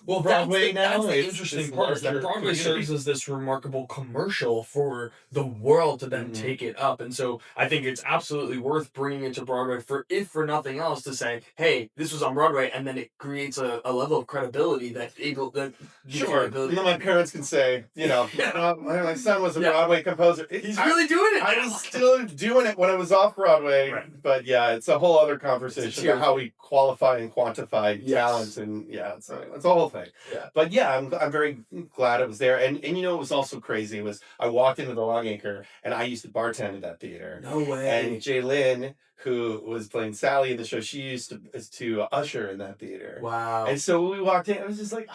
Broadway now. That's the interesting part, is that Broadway serves as this remarkable commercial for the world to then take it up. And so I think it's absolutely worth bringing it to Broadway, if for nothing else, to say, hey, this was on Broadway, and then it creates a level of credibility that And then my parents can say, you know, my son was a Broadway composer. He's really doing it. I was still doing it when I was off Broadway. But yeah, it's a whole other conversation about how we qualify and quantify talent, and it's a whole thing. But yeah, I'm very glad it was there. And you know, it was also crazy was I walked into the Longacre, and I used to bartend at that theater. No way. And Jaylyn, who was playing Sally in the show, she used to usher in that theater. Wow. And so when we walked in, I was just like,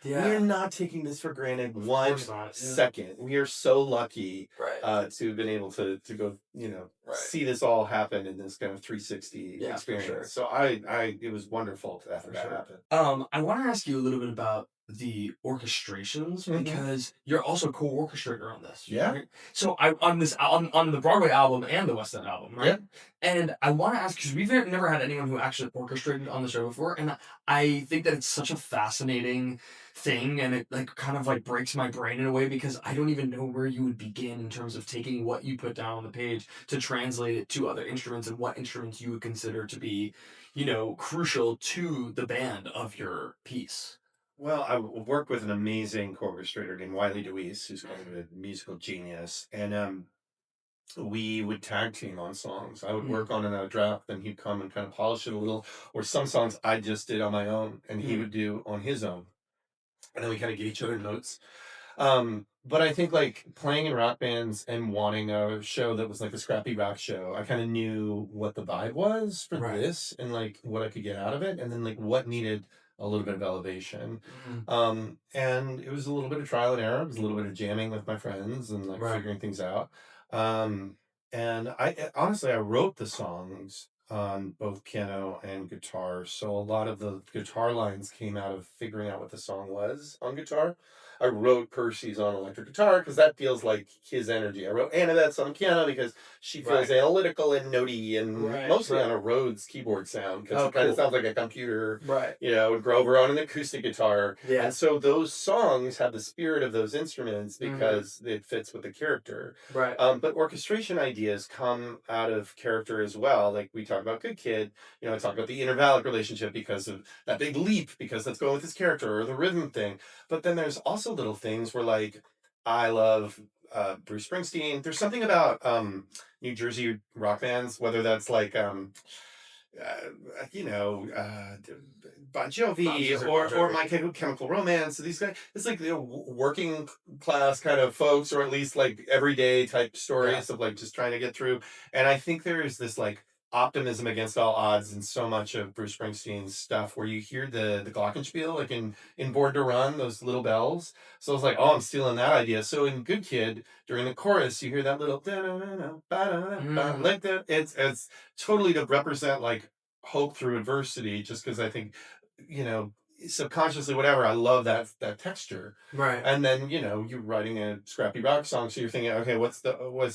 we are not taking this for granted 1 second. We are so lucky to have been able to go, you know, see this all happen in this kind of 360 experience. So it was wonderful to have that happen. I want to ask you a little bit about the orchestrations, because you're also co-orchestrator on this. Right? So on the Broadway album and the West End album, right? And I want to ask, because we've never had anyone who actually orchestrated on the show before, and I think that it's such a fascinating thing, and it, like, kind of, like, breaks my brain in a way, because I don't even know where you would begin in terms of taking what you put down on the page to translate it to other instruments, and what instruments you would consider to be, you know, crucial to the band of your piece. Well, I work with an amazing co-orchestrator named Wiley DeWeese, who's kind of a musical genius, and we would tag team on songs. I would work on a draft, and he'd come and kind of polish it a little, or some songs I just did on my own, and he would do on his own, and then we kind of get each other notes. But I think, like, playing in rock bands and wanting a show that was like a scrappy rock show, I kind of knew what the vibe was for this, and, like, what I could get out of it, and then, like, what needed a little bit of elevation. Mm. And it was a little bit of trial and error. It was a little bit of jamming with my friends and like Right. figuring things out. And I honestly, I wrote the songs on both piano and guitar. So a lot of the guitar lines came out of figuring out what the song was on guitar. I wrote Percy's on electric guitar because that feels like his energy. I wrote Annabette's on piano because she feels Right. analytical and notey and Right. mostly on Right. a Rhodes keyboard sound because Oh, it kind of cool. sounds like a computer, Right. you know, and Grover on an acoustic guitar. Yeah. And so those songs have the spirit of those instruments Mhm. because it fits with the character. Right. But orchestration ideas come out of character as well. Like we talk about Good Kid, you know, I talk about the intervallic relationship because of that big leap, because that's going with his character, or the rhythm thing. But then there's also little things where like I love Bruce Springsteen. There's something about New Jersey rock bands, whether that's like you know, Bon Jovi or My Chemical Romance. These guys, it's like the working class kind of folks, or at least like everyday type stories of like just trying to get through. And I think there is this like optimism against all odds in so much of Bruce Springsteen's stuff, where you hear the glockenspiel like in Born to Run, those little bells. So I was like, oh, I'm stealing that idea. So in Good Kid, during the chorus, you hear that little like that. It's totally to represent like hope through adversity, just because I think, you know, subconsciously, whatever, I love that texture. Right. And then, you know, you're writing a scrappy rock song, so you're thinking, okay, what's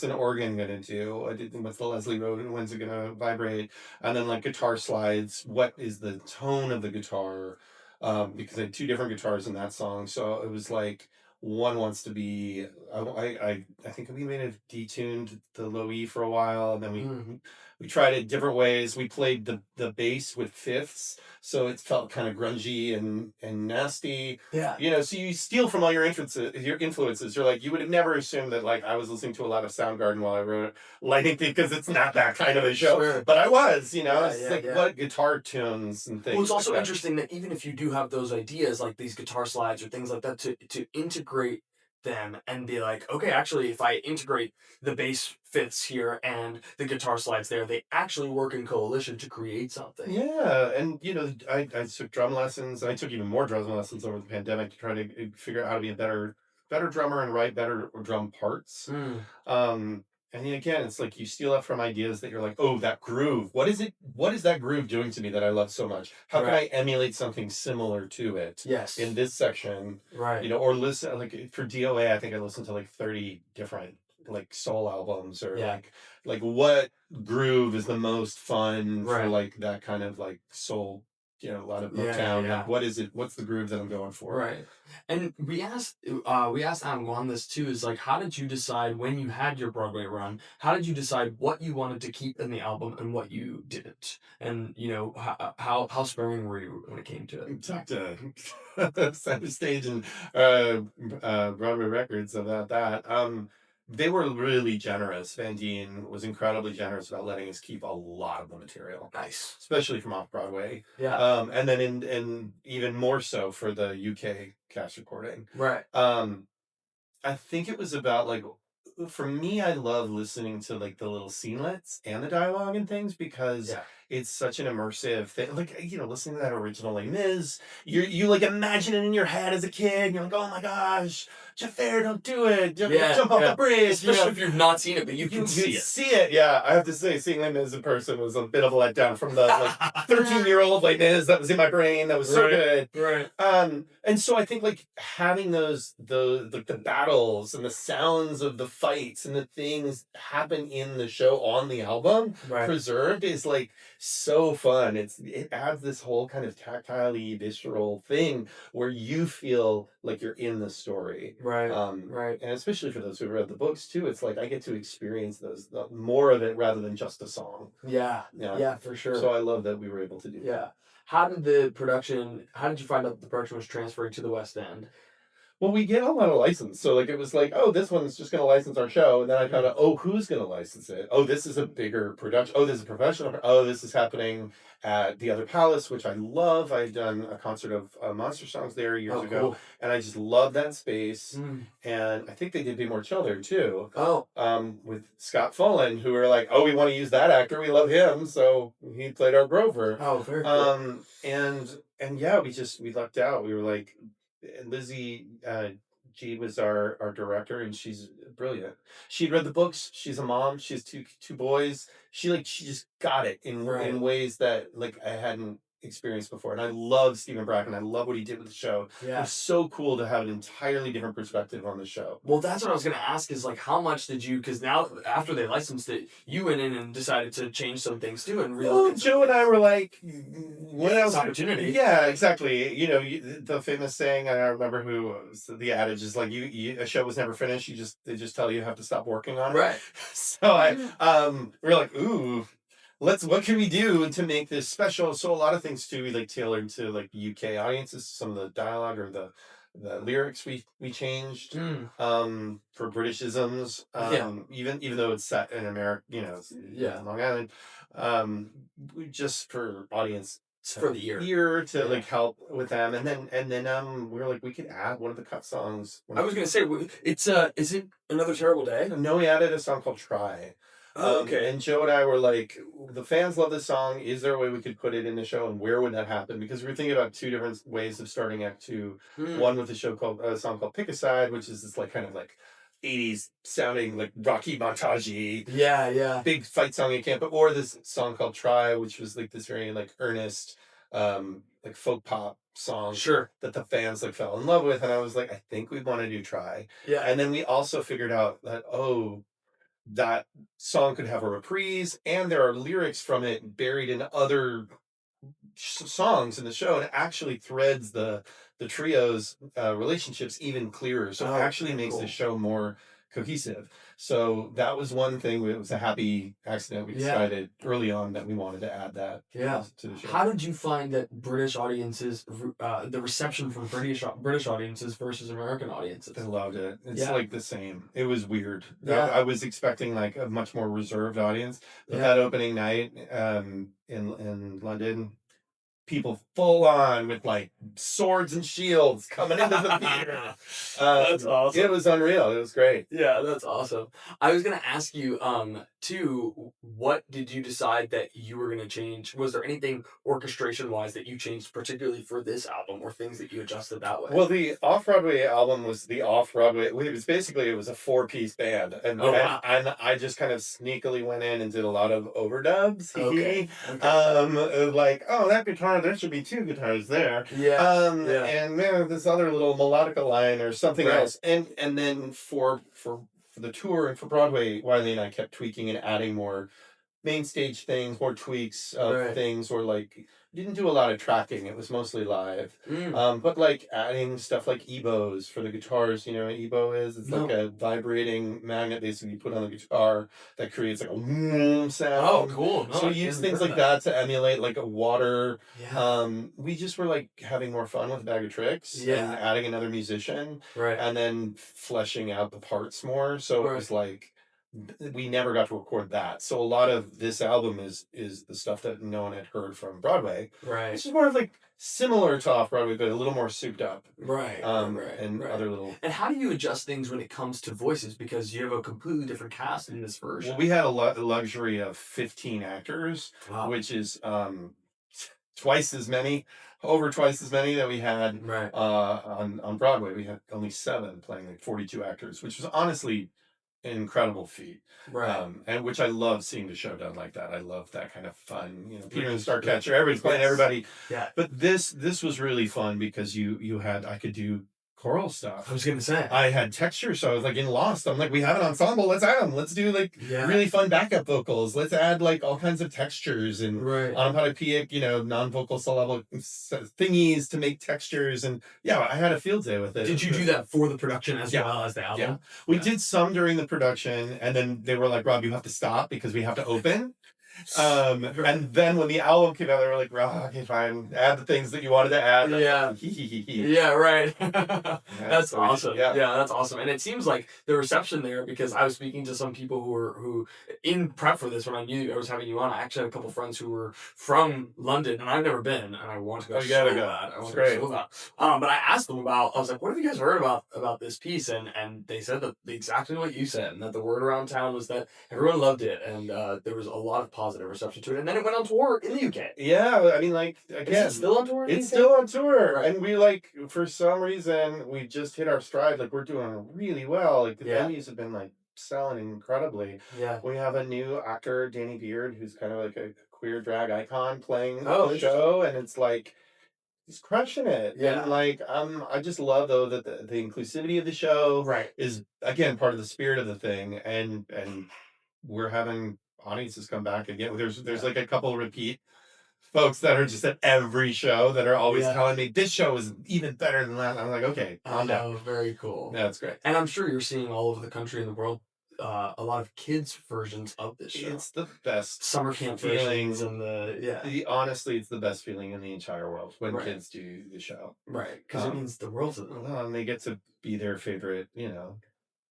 an organ gonna do? What's the Leslie Road, and when's it gonna vibrate? And then like guitar slides, what is the tone of the guitar? Because I had two different guitars in that song, so it was like one wants to be. I think we may have detuned the low E for a while, and then we tried it different ways. We played the bass with fifths, so it felt kind of grungy and nasty. Yeah. You know, so you steal from all your influences. Your influences. You're like, you would have never assumed that like I was listening to a lot of Soundgarden while I wrote Lightning Thief, because it's not that kind of a show. Sure. But I was, you know, Yeah, it's yeah, like yeah. what guitar tunes and things. Well, it's also like that. interesting that even if you do have those ideas, like these guitar slides or things like that, to integrate them and be like, okay, actually, if I integrate the bass fifths here and the guitar slides there, they actually work in coalition to create something. Yeah, and you know, I took drum lessons. I took even more drum lessons over the pandemic to try to figure out how to be a better drummer and write better drum parts. And then again, it's like you steal up from ideas that you're like, oh, that groove. What is it? What is that groove doing to me that I love so much? How can I emulate something similar to it? Yes. In this section, Right. you know, or listen like for DOA. I think I listened to like 30 different like soul albums, or like what groove is the most fun for like that kind of like soul, you know, a lot of Motown. Like what is it? What's the groove that I'm going for? Right. And we asked Adam Guan this too, is like, how did you decide when you had your Broadway run, how did you decide what you wanted to keep in the album and what you didn't? And you know, how sparing were you when it came to it? Talked to Center Stage and Broadway Records about that. They were really generous. Van Dien was incredibly generous about letting us keep a lot of the material. Nice. Especially from off Broadway. Yeah. And then in even more so for the UK cast recording. Right. I think it was about like, for me, I love listening to like the little scenelets and the dialogue and things, because it's such an immersive thing. Like, you know, listening to that original Les Mis, you like imagine it in your head as a kid. And you're like, oh my gosh, Jafar, don't do it. Jump off the bridge. Especially if you've not seen it, but you can see it. See it, yeah. I have to say, seeing Les Mis in person was a bit of a letdown from the like 13-year-old Les Mis that was in my brain. That was so good. Right. And so I think like having the battles and the sounds of the fights and the things happen in the show on the album preserved is like so fun. It adds this whole kind of tactile-y, visceral thing where you feel like you're in the story. Right. And especially for those who read the books too, it's like I get to experience more of it rather than just a song. Yeah, for sure. So I love that we were able to do that. Yeah. How did you find out the production was transferring to the West End? Well, we get a lot of license. So like it was like, oh, this one's just going to license our show. And then I found out, oh, who's going to license it? Oh, this is a bigger production. Oh, this is a professional. Oh, this is happening at the Other Palace, which I love. I'd done a concert of Monster Songs there years ago. Cool. And I just love that space. And I think they did Be More Chill there too. Oh. With Scott Fullen, who were like, oh, we want to use that actor. We love him. So he played our Grover. Oh, very cool. and yeah, we lucked out. We were like, Lizzie G was our director, and she's brilliant. She'd read the books. She's a mom. She has two boys. She just got it in Right. ways that like I hadn't experienced before. And I love Stephen Bracken. I love what he did with the show. It Yeah. was so cool to have an entirely different perspective on the show. Well, that's what I was going to ask is like, how much did you, because now after they licensed it, you went in and decided to change some things too and Well, really. Joe and I were like, what else? Opportunity. Yeah, exactly. You know, the famous saying, I remember the adage is like, a show was never finished. They just tell you have to stop working on it. Right. So we're like, ooh, what can we do to make this special? So a lot of things too, we like tailored to like UK audiences, some of the dialogue or the lyrics we changed for Britishisms. Even though it's set in America, it's Long Island. Just for audience for the ear to like help with them, and then we were like, we could add one of the cut songs. I was gonna say it's is it Another Terrible Day? No, we added a song called Try. Okay. And Joe and I were like, the fans love this song. Is there a way we could put it in the show, and where would that happen? Because we were thinking about two different ways of starting Act Two. One with a song called Pick a Side, which is this like kind of like 80s sounding like Rocky montage-y. Yeah. Big fight song you can't, or this song called Try, which was like this very like earnest, like folk pop song. Sure. That the fans like fell in love with. And I was like, I think we want to do Try. Yeah. And then we also figured out that, that song could have a reprise, and there are lyrics from it buried in other songs in the show, and it actually threads the trio's relationships even clearer. So it actually makes the show more cohesive. So that was one thing. It was a happy accident. We decided early on that we wanted to add that to the show. How did you find that British audiences, the reception from British audiences versus American audiences? They loved it. It's like the same. It was weird. Yeah. I was expecting like a much more reserved audience. But that opening night in London, people full on with like swords and shields coming into the theater. That's awesome. It was unreal. It was great. Yeah, that's awesome. I was gonna ask you, too, what did you decide that you were gonna change? Was there anything orchestration wise that you changed particularly for this album, or things that you adjusted that way? Well, the Off-Broadway album was the Off-Broadway. It was a 4-piece band, and I just kind of sneakily went in and did a lot of overdubs. Okay. Like, that guitar, there should be 2 guitars there. And man, this other little melodica line or something else, and then for the tour and for Broadway, Wiley and I kept tweaking and adding more main stage things, more tweaks of things, or like didn't do a lot of tracking. It was mostly live. But like adding stuff like EBOs for the guitars. You know what EBO is? It's like a vibrating magnet basically you put on the guitar that creates like a sound. Oh, cool. So we use things like that to emulate like a water. We just were like having more fun with a bag of tricks and adding another musician and then fleshing out the parts more. So it was like, we never got to record that. So a lot of this album is the stuff that no one had heard from Broadway. Right. Which is more of like similar to Off-Broadway, but a little more souped up. And other little. And how do you adjust things when it comes to voices? Because you have a completely different cast in this version. Well, we had a luxury of 15 actors, which is over twice as many that we had on Broadway. We had only 7 playing like 42 actors, which was honestly an incredible feat, and which I love seeing the show done like that. I love that kind of fun, Peter and the Starcatcher, everybody's playing everybody. But this was really fun because I could do choral stuff. I was gonna say I had texture, so I was like in Lost. I'm like, we have an ensemble. Let's add them. Let's do like really fun backup vocals. Let's add like all kinds of textures and onomatopoeic, non-vocal syllable thingies to make textures. And I had a field day with it. Did you do that for the production as well as the album? Yeah, we did some during the production, and then they were like, Rob, you have to stop because we have to open. And then when the album came out, they were like, okay, fine, add the things that you wanted to add. That's awesome. That's awesome. And it seems like the reception there, because I was speaking to some people who in prep for this, when I knew I was having you on, I actually had a couple friends who were from London, and I've never been, and I want to go. But I asked them I was like, what have you guys heard about this piece? And they said that exactly what you said, and that the word around town was that everyone loved it, and there was a lot of positive reception to it, and then it went on tour in the UK. Yeah, I mean, like, Is again, it still on tour in the it's UK? still on tour, Right. and we like for some reason we just hit our stride. Like we're doing really well. Like the Yeah. venues have been like selling incredibly. Yeah. We have a new actor, Danny Beard, who's kind of like a queer drag icon playing Oh, the interesting. show, and it's like he's crushing it. Yeah. And like I just love though that the inclusivity of the show Right. is again part of the spirit of the thing, and we're having audiences come back again. There's Yeah. like a couple repeat folks that are just at every show that are always Yeah. telling me this show is even better than that. I'm like, okay, calm down. Oh, very cool. Yeah, it's great. And I'm sure you're seeing all over the country and the world a lot of kids versions of this show. It's the best Summer camp feeling. versions and the Honestly, it's the best feeling in the entire world when Right. kids do the show. right, because it means the world to them. Well, and they get to be their favorite,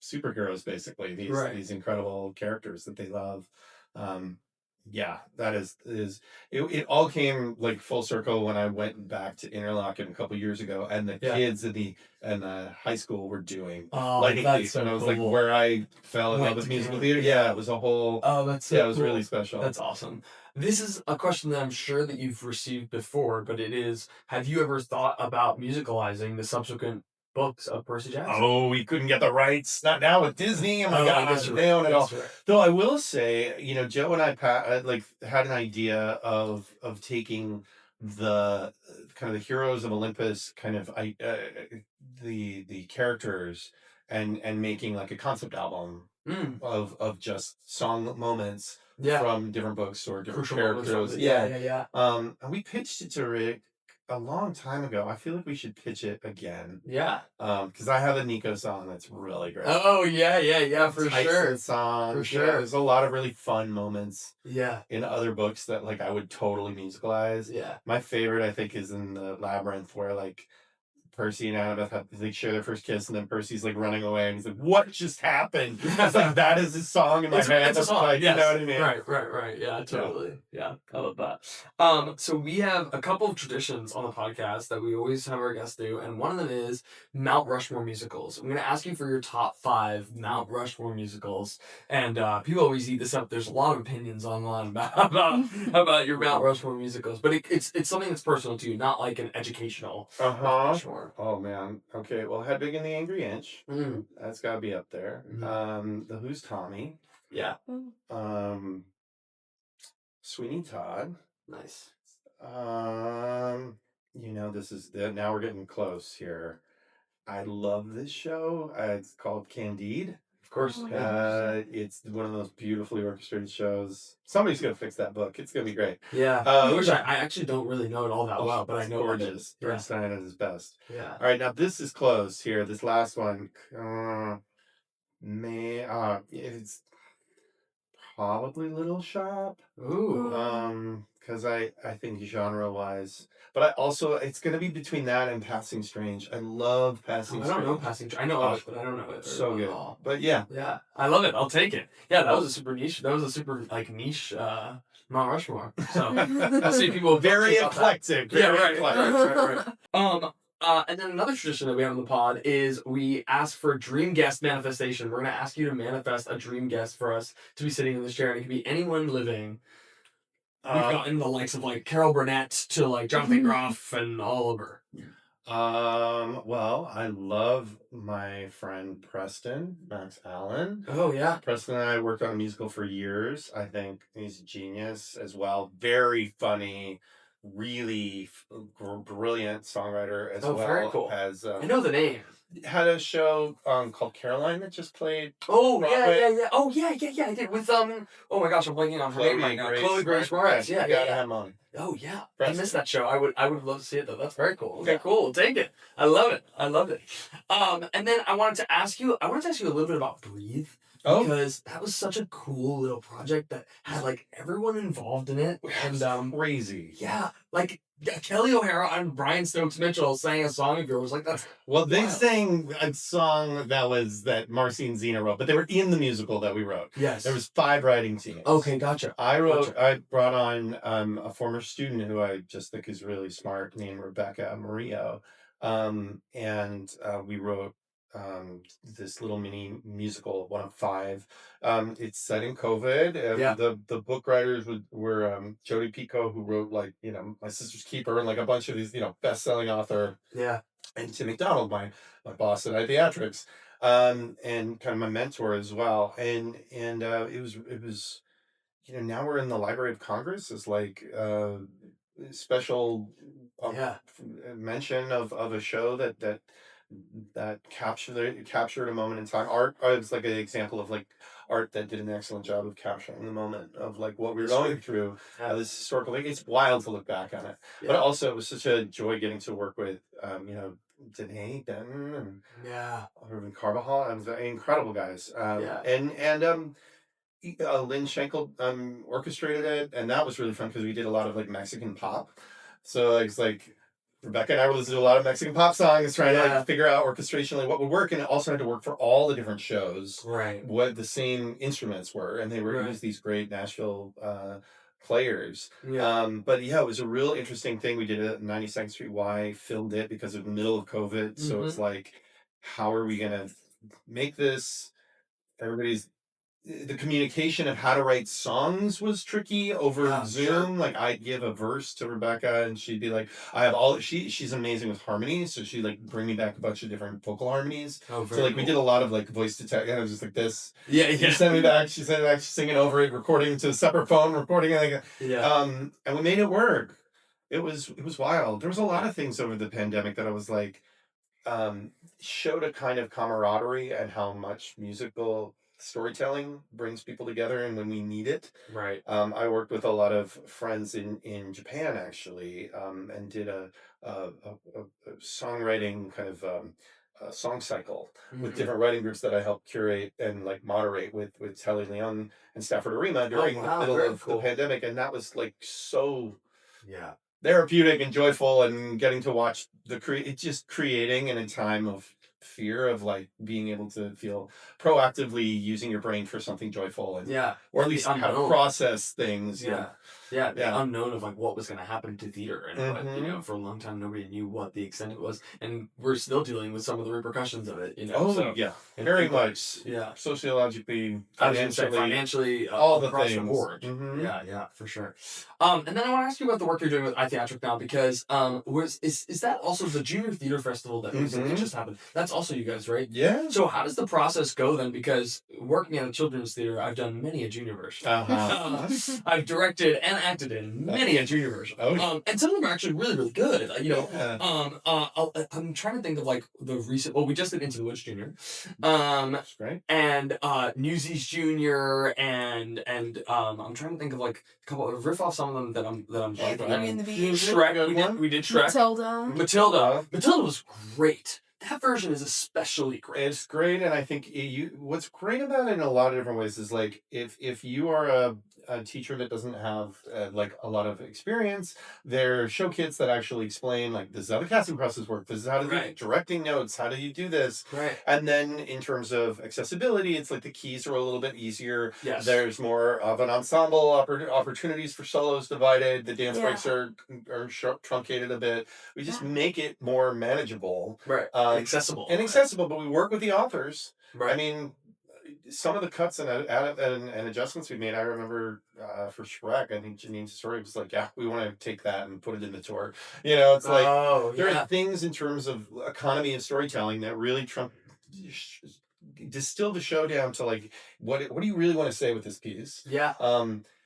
superheroes basically. Right. These incredible characters that they love. Yeah, that is it all came like full circle when I went back to Interlochen a couple years ago, and the Yeah. kids in the high school were doing Oh, Lighting that's Thief, so and I was cool. like where I fell in Went love with to musical camp. theater. Yeah, it was a whole Oh, that's so it was cool. really special. That's awesome. This is a question that I'm sure that you've received before, but it is: have you ever thought about musicalizing the subsequent books of Percy Jackson? Oh, we couldn't get the rights. Not now with Disney. Oh my I god, guess you're they right. own it all. That's right. Though I will say, Joe and I like had an idea of taking the kind of the heroes of Olympus, kind of the characters, and making like a concept album Mm. of just song moments Yeah. from different books or different Crucial moments from characters. the- yeah. And we pitched it to Rick a long time ago. I feel like we should pitch it again. Yeah. Because I have a Nico song that's really great. Oh, yeah, for Tyson sure. song. For Yeah, sure. there's a lot of really fun moments Yeah. in other books that like I would totally musicalize. Yeah. My favorite, I think, is in the Labyrinth where like Percy and Annabeth they share their first kiss, and then Percy's like running away, and he's like, "What just happened?" It's like that is his song in my head. It's a song. Like, Yes. You know what I mean? Right. Yeah, totally. Yeah, I love that. So we have a couple of traditions on the podcast that we always have our guests do, and one of them is Mount Rushmore musicals. I'm going to ask you for your top 5 Mount Rushmore musicals, and people always eat this up. There's a lot of opinions online about your Mount Rushmore musicals, but it's something that's personal to you, not like an educational Mount Rushmore. Oh man. Okay. Well, Hedwig and the Angry Inch. Mm. That's got to be up there. Mhm. The Who's Tommy. Yeah. Sweeney Todd. Nice. This is now we're getting close here. I love this show. It's called Candide. Of course. Oh, Yeah. It's one of those beautifully orchestrated shows. Somebody's gonna fix that book. It's gonna be great. Which I actually don't really know it all that well, but I know of it. Gorgeous. Bernstein at his best. Yeah. All right, now this is close here. This last one, it's probably Little Shop. Ooh. Because I think genre wise, but it's gonna be between that and Passing Strange. I love Passing I Strange. don't know Passing. I know of it, but I don't know it. So very good. well at all. But yeah. Yeah, I love it. I'll take it. Yeah, that was a super niche. That was a super niche Mount Rushmore. So I'll see people Very talk about that. eclectic. Yeah, Very right. eclectic. And then another tradition that we have on the pod is we ask for dream guest manifestation. We're gonna ask you to manifest a dream guest for us to be sitting in this chair, and it can be anyone living. We've gotten the likes of like Carol Burnett to like Jonathan Groff and all over. Well, I love my friend Preston, Max Allen. Oh yeah. Preston and I worked on a musical for years. I think he's a genius as well. Very funny, really brilliant songwriter as well. Very cool. As I know the name. had a show called Caroline that just played. Oh Broadway. yeah. Oh yeah. I did with oh my gosh, I'm blanking on her name right now. Chloe Grace Moretz. Yeah. Have on. Oh yeah, Preston. I missed that show. I would love to see it though. That's very cool. Okay, Yeah. cool. We'll take it. I love it. And then I wanted to ask you a little bit about Breathe. Oh. Because that was such a cool little project that had like everyone involved in it. And Crazy. yeah, like Kelly O'Hara and Brian Stokes Mitchell sang a song of yours. Like that's Well, they wild. sang a song that Marcy and Zena wrote, but they were in the musical that we wrote. Yes. There was 5 writing teams. Okay, gotcha. I Gotcha. brought on a former student who I just think is really smart named Rebecca Murillo. And we wrote this little mini musical, one of five. It's set in COVID. Yeah. The book writers were Jodi Picoult, who wrote like My Sister's Keeper and like a bunch of these best-selling author, Yeah. and Tim McDonald, my boss at MTI Theatricals, and kind of my mentor as well. And it was now we're in the Library of Congress as like special Yeah. mention of a show that captured a moment in time. Art is like an example of like art that did an excellent job of capturing the moment of like what we were History. going through. Yeah. This historical, like, it's wild to look back on it, but Yeah. also it was such a joy getting to work with Danae Denton and Yeah. Irvin Carbajal, and incredible guys. Yeah. And Lynn Schenkel orchestrated it, and that was really fun because we did a lot of like Mexican pop. So it's like Rebecca and I would listen to a lot of Mexican pop songs, trying to Yeah. like figure out orchestrationally what would work, and it also had to work for all the different shows, Right. what the same instruments were, and they were Right. it was these great Nashville players. Yeah. But yeah, it was a real interesting thing. We did it at 92nd Street Y, filmed it because of the middle of COVID. So it's like, how are we gonna make this? Everybody's The communication of how to write songs was tricky over Yeah, Zoom. Like I'd give a verse to Rebecca and she'd be like, I have all she's amazing with harmonies, so she'd like bring me back a bunch of different vocal harmonies. Oh, So very like we did a lot of like voice detect, and I was just like this. Yeah. She Yeah. sent me back, she's singing over it, recording to a separate phone, recording it like Yeah. and we made it work. It was wild. There was a lot of things over the pandemic that I was like, showed a kind of camaraderie and how much musical storytelling brings people together and when we need it. Right. I worked with a lot of friends in Japan actually, and did a songwriting kind of song cycle with different writing groups that I helped curate and like moderate with Telly Leon and Stafford Arima during wow, the middle very of cool. the pandemic, and that was like so Yeah. therapeutic and joyful, and getting to watch it's just creating in a time of fear of like being able to feel proactively using your brain for something joyful, and Yeah. or at And the least how to unknown. process things. Yeah. Yeah. The Yeah. unknown of like what was going to happen to theater, and what, for a long time nobody knew what the extent of it was, and we're still dealing with some of the repercussions of it. Oh So, yeah, and very people- much. Yeah. Sociologically, I was gonna say financially, financially, all the across things. the board. Mhm. Yeah, for sure. And then I want to ask you about the work you're doing with iTheatric now, because is that also the Junior Theater Festival that recently just happened? That's also you guys, right? Yeah. So how does the process go then? Because working at a children's theater, I've done many a junior version. I've directed and acted in many a junior version. And some of them are actually really, really good. I'm trying to think of like the recent. Well, we just did Into the Woods Junior. That's great. And Newsies Junior, and I'm trying to think of like a couple of riff off some of them that I'm Beauty and the Beast. Shrek. We did Shrek. Matilda was great. That version is especially great. It's great, and I think what's great about it in a lot of different ways is like if you are a teacher that doesn't have like a lot of experience, there are show kits that actually explain like this is how the casting process works, this is how to do directing notes, how do you do this, and then in terms of accessibility, it's like the keys are a little bit easier. Yes. There's more of an ensemble opportunities for solos divided. The dance breaks are truncated a bit. We just make it more manageable. Right. Accessible. But we work with the authors. Right. I mean, some of the cuts and adjustments we made, I remember for Shrek, I think Janine's story was like, yeah, we want to take that and put it in the tour. It's like, there are things in terms of economy of storytelling that really distill the show down to like, what do you really want to say with this piece? Yeah.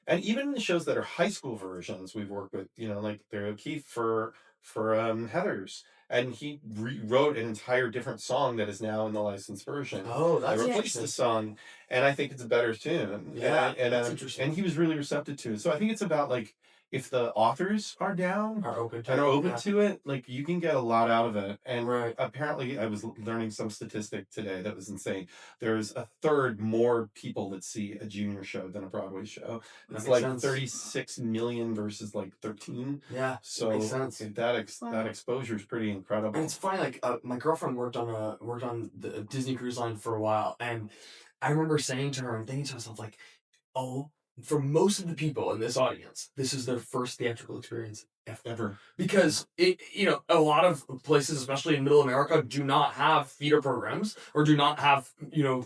And even in the shows that are high school versions, we've worked with, like Barry O'Keefe for Heathers. And he rewrote an entire different song that is now in the licensed version. Oh, that's I replaced the song, and I think it's a better tune. Yeah, that's interesting. And he was really receptive to it. So I think it's about like, if the authors are down are open to it, like you can get a lot out of it. And Right. apparently, I was learning some statistic today that was insane. There's a third more people that see a junior show than a Broadway show. It's like 36 million versus like 13. Yeah, so makes sense. That exposure is pretty incredible. And it's funny, like my girlfriend worked on the Disney Cruise Line for a while, and I remember saying to her and thinking to myself like, oh, for most of the people in this audience, this is their first theatrical experience Ever. Because a lot of places, especially in Middle America, do not have theater programs or do not have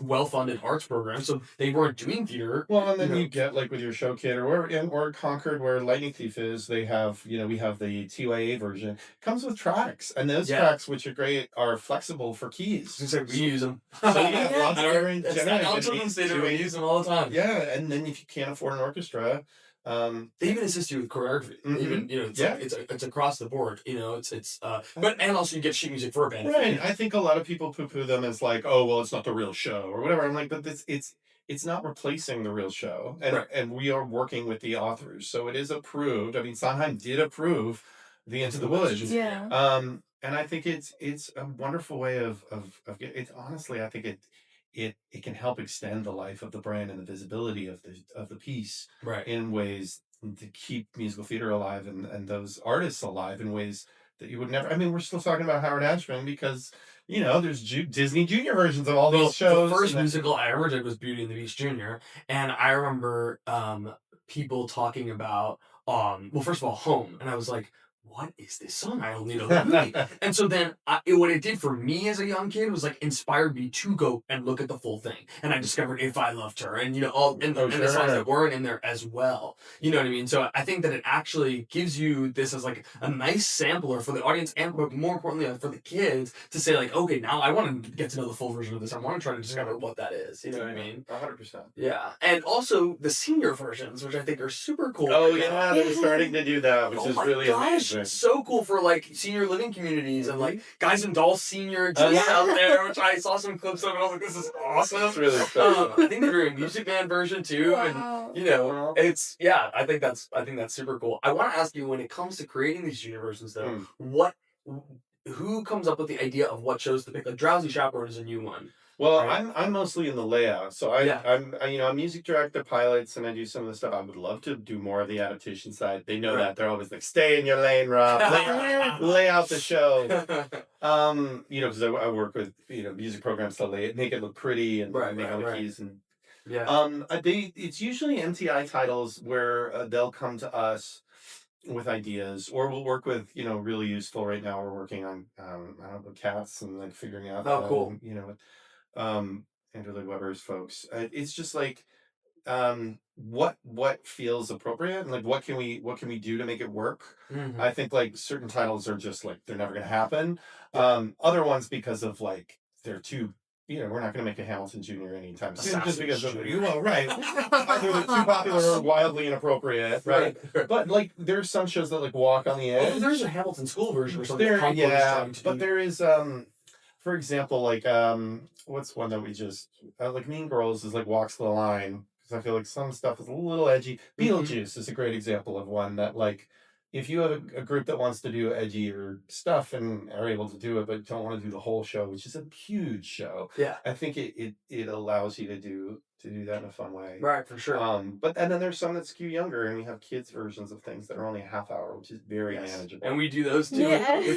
well-funded arts programs, so they weren't doing theater. Well, and then you get like with your show kid or Concord where Lightning Thief is, they have we have the TYA version. It comes with tracks, and those tracks, which are great, are flexible for keys. So we use them. So you have lots of different children's theater, we use them all the time. Yeah, and then if you can't afford an orchestra, they even assist you with choreography. Even it's across the board. But and also you get sheet music for a band. Right. I think a lot of people poo-poo them as like, oh well, it's not the real show or whatever. I'm like, but it's not replacing the real show, and we are working with the authors, so it is approved. I mean, Sondheim did approve the Into the Woods. Yeah. And I think it's a wonderful way of it. Honestly, I think it can help extend the life of the brand and the visibility of the piece in ways to keep musical theater alive and those artists alive in ways that you would never. I mean, we're still talking about Howard Ashman because there's Disney Junior versions of all these shows. The first musical I ever did was Beauty and the Beast Junior, and I remember people talking about well, first of all, Home, and I was like, what is this song? I don't need a movie. And so then what it did for me as a young kid was like inspired me to go and look at the full thing. And I discovered If I Loved Her and the songs that weren't in there as well. You know what I mean? So I think that it actually gives you this as like a nice sampler for the audience and more importantly for the kids to say like, okay, now I want to get to know the full version of this. I want to try to discover what that is. You know what I mean? 100%. Yeah. And also the senior versions, which I think are super cool. Oh yeah, they're starting to do that, which is really amazing. So cool for like senior living communities and like Guys and Dolls Senior just out there, which I saw some clips of and I was like, this is awesome. That's really special. I think they're doing a Music Man version too, and it's I think that's super cool. I want to ask you, when it comes to creating these junior versions though, who comes up with the idea of what shows to pick? Like Drowsy Chaperone is a new one. Well, I'm mostly in the layout, so I'm music director, pilots, and I do some of the stuff. I would love to do more of the adaptation side. They know that. They're always like, "Stay in your lane, Rob. Lay out the show." Because I work with music programs to make it look pretty and make all the keys and it's usually MTI titles where they'll come to us with ideas, or we'll work with really useful. Right now, we're working on Cats and like figuring out cool. Andrew Lloyd Webber's folks. It's just like what feels appropriate and like what can we do to make it work. I think like certain titles are just like they're never gonna happen. Other ones because of like they're too we're not going to make a Hamilton Jr. anytime soon just because of right. Either they're too popular or wildly inappropriate, right? But like there's some shows that like walk on the edge. There's a Hamilton School version or something. But there is for example, like what's one that we just like Mean Girls is like walks the line because I feel like some stuff is a little edgy. Beetlejuice is a great example of one that like if you have a group that wants to do edgier stuff and are able to do it but don't want to do the whole show, which is a huge show, I think it allows you to do that in a fun way, right? For sure. And then there's some that skew younger, and we have kids versions of things that are only a half hour, which is very manageable. And we do those too. Yes,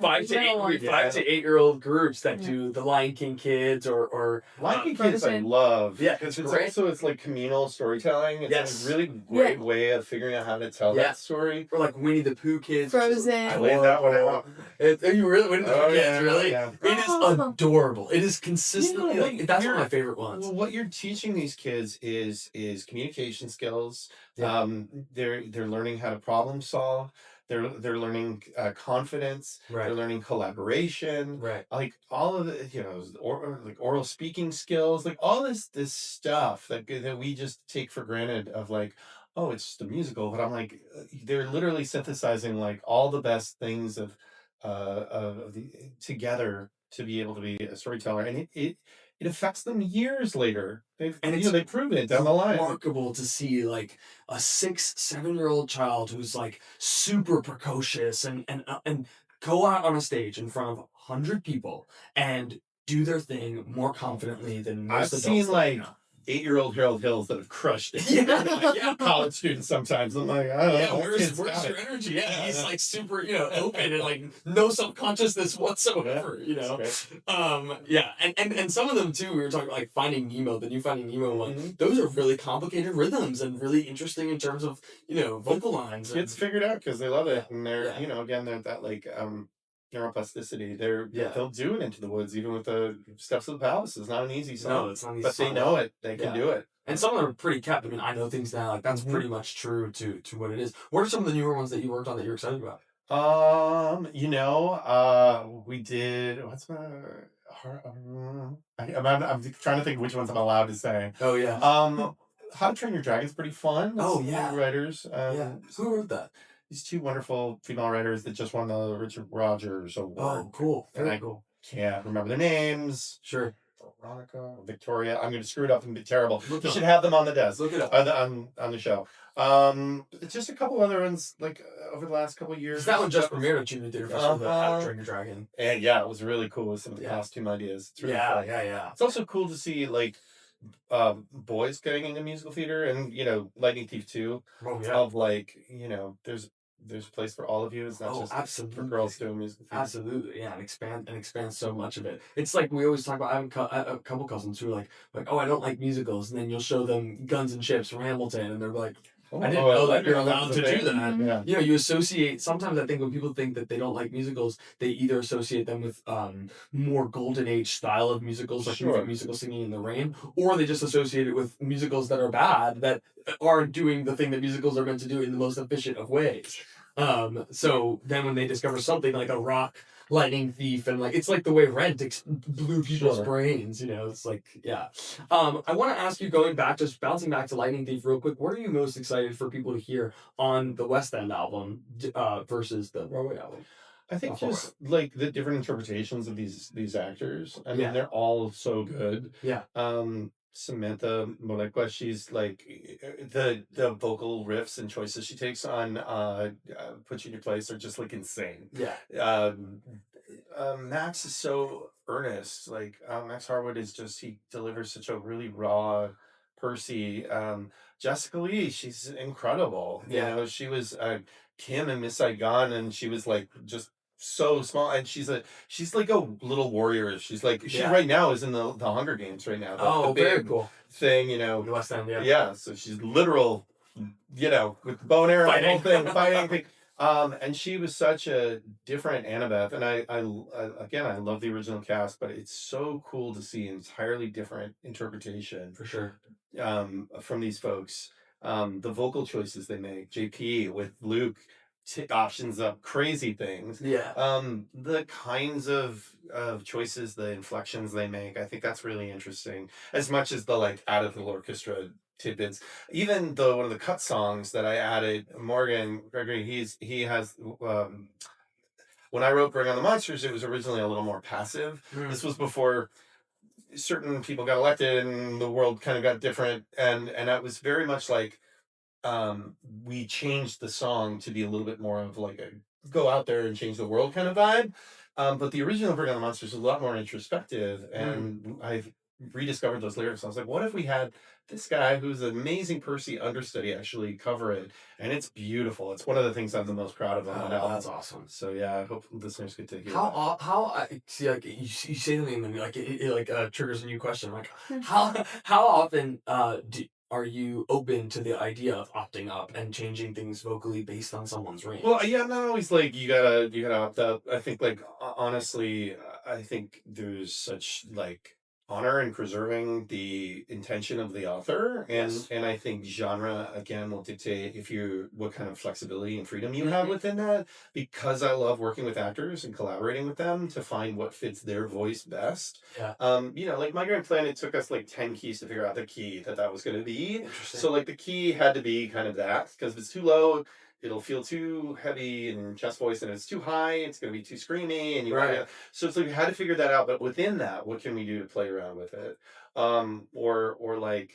5 to 8 year old groups that do the Lion King Kids or Lion King Kids. I love because it's like communal storytelling. It's a really great way of figuring out how to tell that story. Or like Winnie the Pooh Kids. Frozen. I laid that one out. Are you really Winnie the Pooh Kids? Really? Yeah. It is adorable. It is consistently that's one of my favorite ones. Well, what you're teaching these kids is communication skills. They're learning how to problem solve. They're learning confidence. They're learning collaboration. Like all of the like oral speaking skills. Like all this stuff that we just take for granted of like, oh, it's just a musical. But I'm like, they're literally synthesizing like all the best things of together to be able to be a storyteller, and it affects them years later. They've proven it down the line. It's remarkable to see like a 6-7-year-old child who's like super precocious and go out on a stage in front of 100 people and do their thing more confidently than most adults. I've seen like 8-year-old Harold Hills that have crushed it. Yeah. College students sometimes. I'm like, I don't Yeah, know. where's your energy? Yeah, he's like super, open and like no self-consciousness whatsoever, Yeah, and some of them too, we were talking about like Finding Nemo, the new Finding Nemo one. Those are really complicated rhythms and really interesting in terms of, vocal lines. Kids figured out because they love it, and they're, yeah. again, they're that like neuroplasticity. Yeah. They'll do it Into the Woods, even with the Steps of the Palace. It's not an easy song. No, it's not an easy but song. they know it. They can do it. And some of them are pretty kept. I mean, I Know Things Now. Like that's pretty much true to what it is. What are some of the newer ones that you worked on that you're excited about? We did. What's my? I'm trying to think which ones I'm allowed to say. Oh yeah. How to Train Your Dragon's pretty fun. Oh, Some yeah. new writers. Who wrote that? These two wonderful female writers that just won the Richard Rogers Award. Oh, cool. And Very I cool. can't remember their names. Sure. Veronica, Victoria. I'm going to screw it up and be terrible. Look You it should up. have them on the desk. Look it up. On the show. Just a couple other ones like over the last couple of years. That one just premiered at Junior Theater Festival. How to Train Your Dragon. And yeah, it was really cool with some of the costume ideas. It's really fun. Yeah. It's also cool to see like boys getting into musical theater, and Lightning Thief 2. Oh yeah. Of like there's a place for all of you. It's not just absolutely. for girls doing musical theater. Absolutely, yeah, and expand so much of it. It's like we always talk about. I have a couple cousins who are like, oh, I don't like musicals, and then you'll show them Guns and Ships from Hamilton, and they're like, I didn't know that you're allowed to do that. Yeah. You associate. Sometimes I think when people think that they don't like musicals, they either associate them with more golden age style of musicals, like musical Singing in the Rain, or they just associate it with musicals that are bad, that aren't doing the thing that musicals are meant to do in the most efficient of ways. So then when they discover something like a rock Lightning Thief, and like it's like the way Rent blew people's brains, it's like, yeah. I want to ask you, just bouncing back to Lightning Thief real quick, what are you most excited for people to hear on the West End album versus the Broadway album? I think just like the different interpretations of these actors. I mean, they're all so good. Yeah. Samantha Molequa, she's like the vocal riffs and choices she takes on Put You in Your Place are just like insane. Yeah. Max is so earnest. Like Max Harwood he delivers such a really raw Percy. Jessica Lee, she's incredible. Yeah. She was Kim in Miss Saigon, and she was like just so small, and she's like a little warrior. She's like she right now is in the Hunger Games right now. The big very cool thing, The West End, yeah. So she's literal, with bow and arrow, the whole thing, fighting. And she was such a different Annabeth, and I again, I love the original cast, but it's so cool to see an entirely different interpretation for sure from these folks. The vocal choices they make, JP with Luke. Options up crazy things. Yeah. The kinds of choices, the inflections they make, I think that's really interesting. As much as the like out of the orchestra tidbits, even one of the cut songs that I added, Morgan Gregory, he has. When I wrote Bring on the Monsters, it was originally a little more passive. This was before certain people got elected and the world kind of got different, and it was very much like. We changed the song to be a little bit more of like a go out there and change the world kind of vibe. But the original Bring on the Monsters is a lot more introspective, and I've rediscovered those lyrics. I was like, what if we had this guy who's an amazing Percy understudy actually cover it? And it's beautiful. It's one of the things I'm the most proud of on that album. That's awesome. So yeah, I hope listeners get to hear how see, like you say something and like it triggers a new question. Like how often are you open to the idea of opting up and changing things vocally based on someone's range? Well, yeah, I'm not always like you gotta opt up. I think like honestly, I think there's such like honor in preserving the intention of the author, and I think genre again will dictate what kind of flexibility and freedom you have within that. Because I love working with actors and collaborating with them to find what fits their voice best. Yeah. Like Migraine Planet took us like 10 keys to figure out the key that was going to be. Interesting. So like the key had to be kind of that, because if it's too low, it'll feel too heavy and chest voice, and if it's too high, it's going to be too screamy, and so it's like we had to figure that out. But within that, what can we do to play around with it? Or like,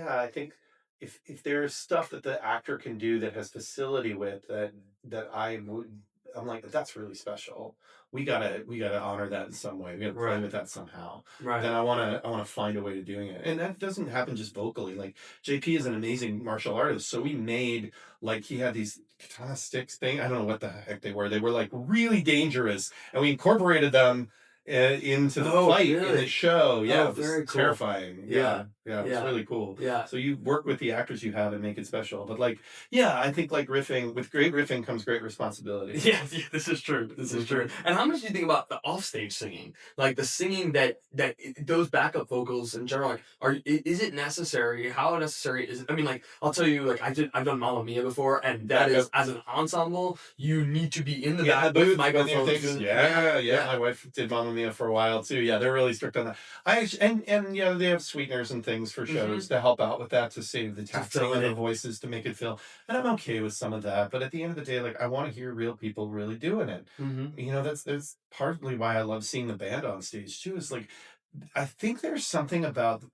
I think if there's stuff that the actor can do that has facility with that I I'm like, that's really special. We gotta honor that in some way. We gotta play Right. with that somehow. Right. Then I wanna find a way to doing it, and that doesn't happen just vocally. Like JP is an amazing martial artist, so we made like he had these katana sticks thing. I don't know what the heck they were. They were like really dangerous, and we incorporated them into the fight in the show. Yeah, Oh, it was very cool. terrifying. Yeah, it was really cool. Yeah. So you work with the actors you have and make it special. But like, yeah, I think like riffing, with great riffing comes great responsibility. Yeah, this is true. This is true. And how much do you think about the offstage singing? Like the singing that those backup vocals in general, like, is it necessary? How necessary is it? I mean, like, I'll tell you, like, I've done Mamma Mia before, and that is, as an ensemble, you need to be in the back with microphones. Yeah. My wife did Mamma Mia for a while too. Yeah, they're really strict on that. And you know, they have sweeteners and things for shows to help out with that, to save the taxing of the voices, to make it feel. And I'm okay with some of that, but at the end of the day, like, I want to hear real people really doing it. You know, that's partly why I love seeing the band on stage too. Is like, I think there's something about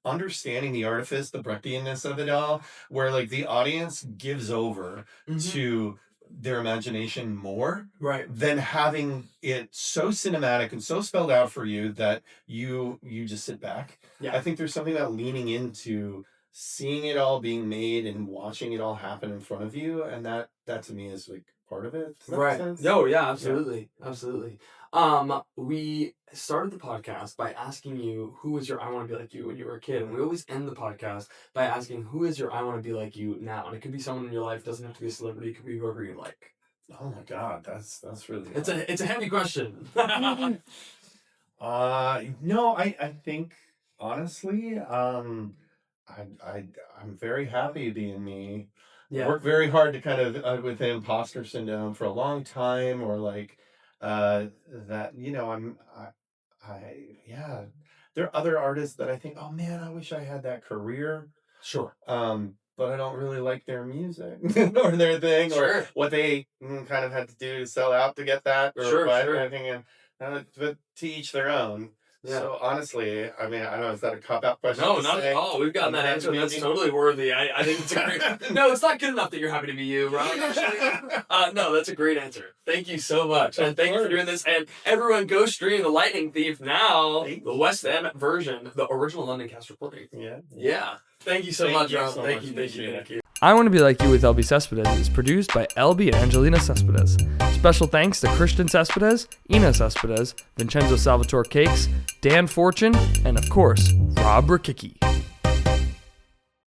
understanding the artifice, the Brechtianness of it all, where like the audience gives over to their imagination more, right, than having it so cinematic and so spelled out for you that you just sit back. I think there's something about leaning into seeing it all being made and watching it all happen in front of you, and that to me is like part of it. Does that make sense? Oh yeah, absolutely. We started the podcast by asking you who was your I want to be like you when you were a kid, and we always end the podcast by asking who is your I want to be like you now. And it could be someone in your life, doesn't have to be a celebrity, it could be whoever you like. Oh my God, that's really it's a heavy question. No, I think honestly, I'm very happy being me. Yeah. Worked very hard to kind of with the imposter syndrome for a long time, or like that, you know, yeah. There are other artists that I think, oh man, I wish I had that career. Sure. But I don't really like their music or their thing or what they kind of had to do to sell out to get that, or anything. And but to each their own. Yeah. So honestly, I mean, I don't know, is that a cop-out question? No, not at all. We've gotten that answer. That's totally worthy. I think it's a great... No, it's not good enough that you're happy to be you, Rob. No, that's a great answer. Thank you so much. And thank you for doing this. And everyone go stream The Lightning Thief now. The West End version, the original London cast recording. Yeah. Thank you so much, Rob. Thank you. I Want to Be Like You with Elbi Cespedes is produced by Elbi and Angelina Cespedes. Special thanks to Christian Cespedes, Ina Cespedes, Vincenzo Salvatore Cakes, Dan Fortune, and of course, Rob Rokicki.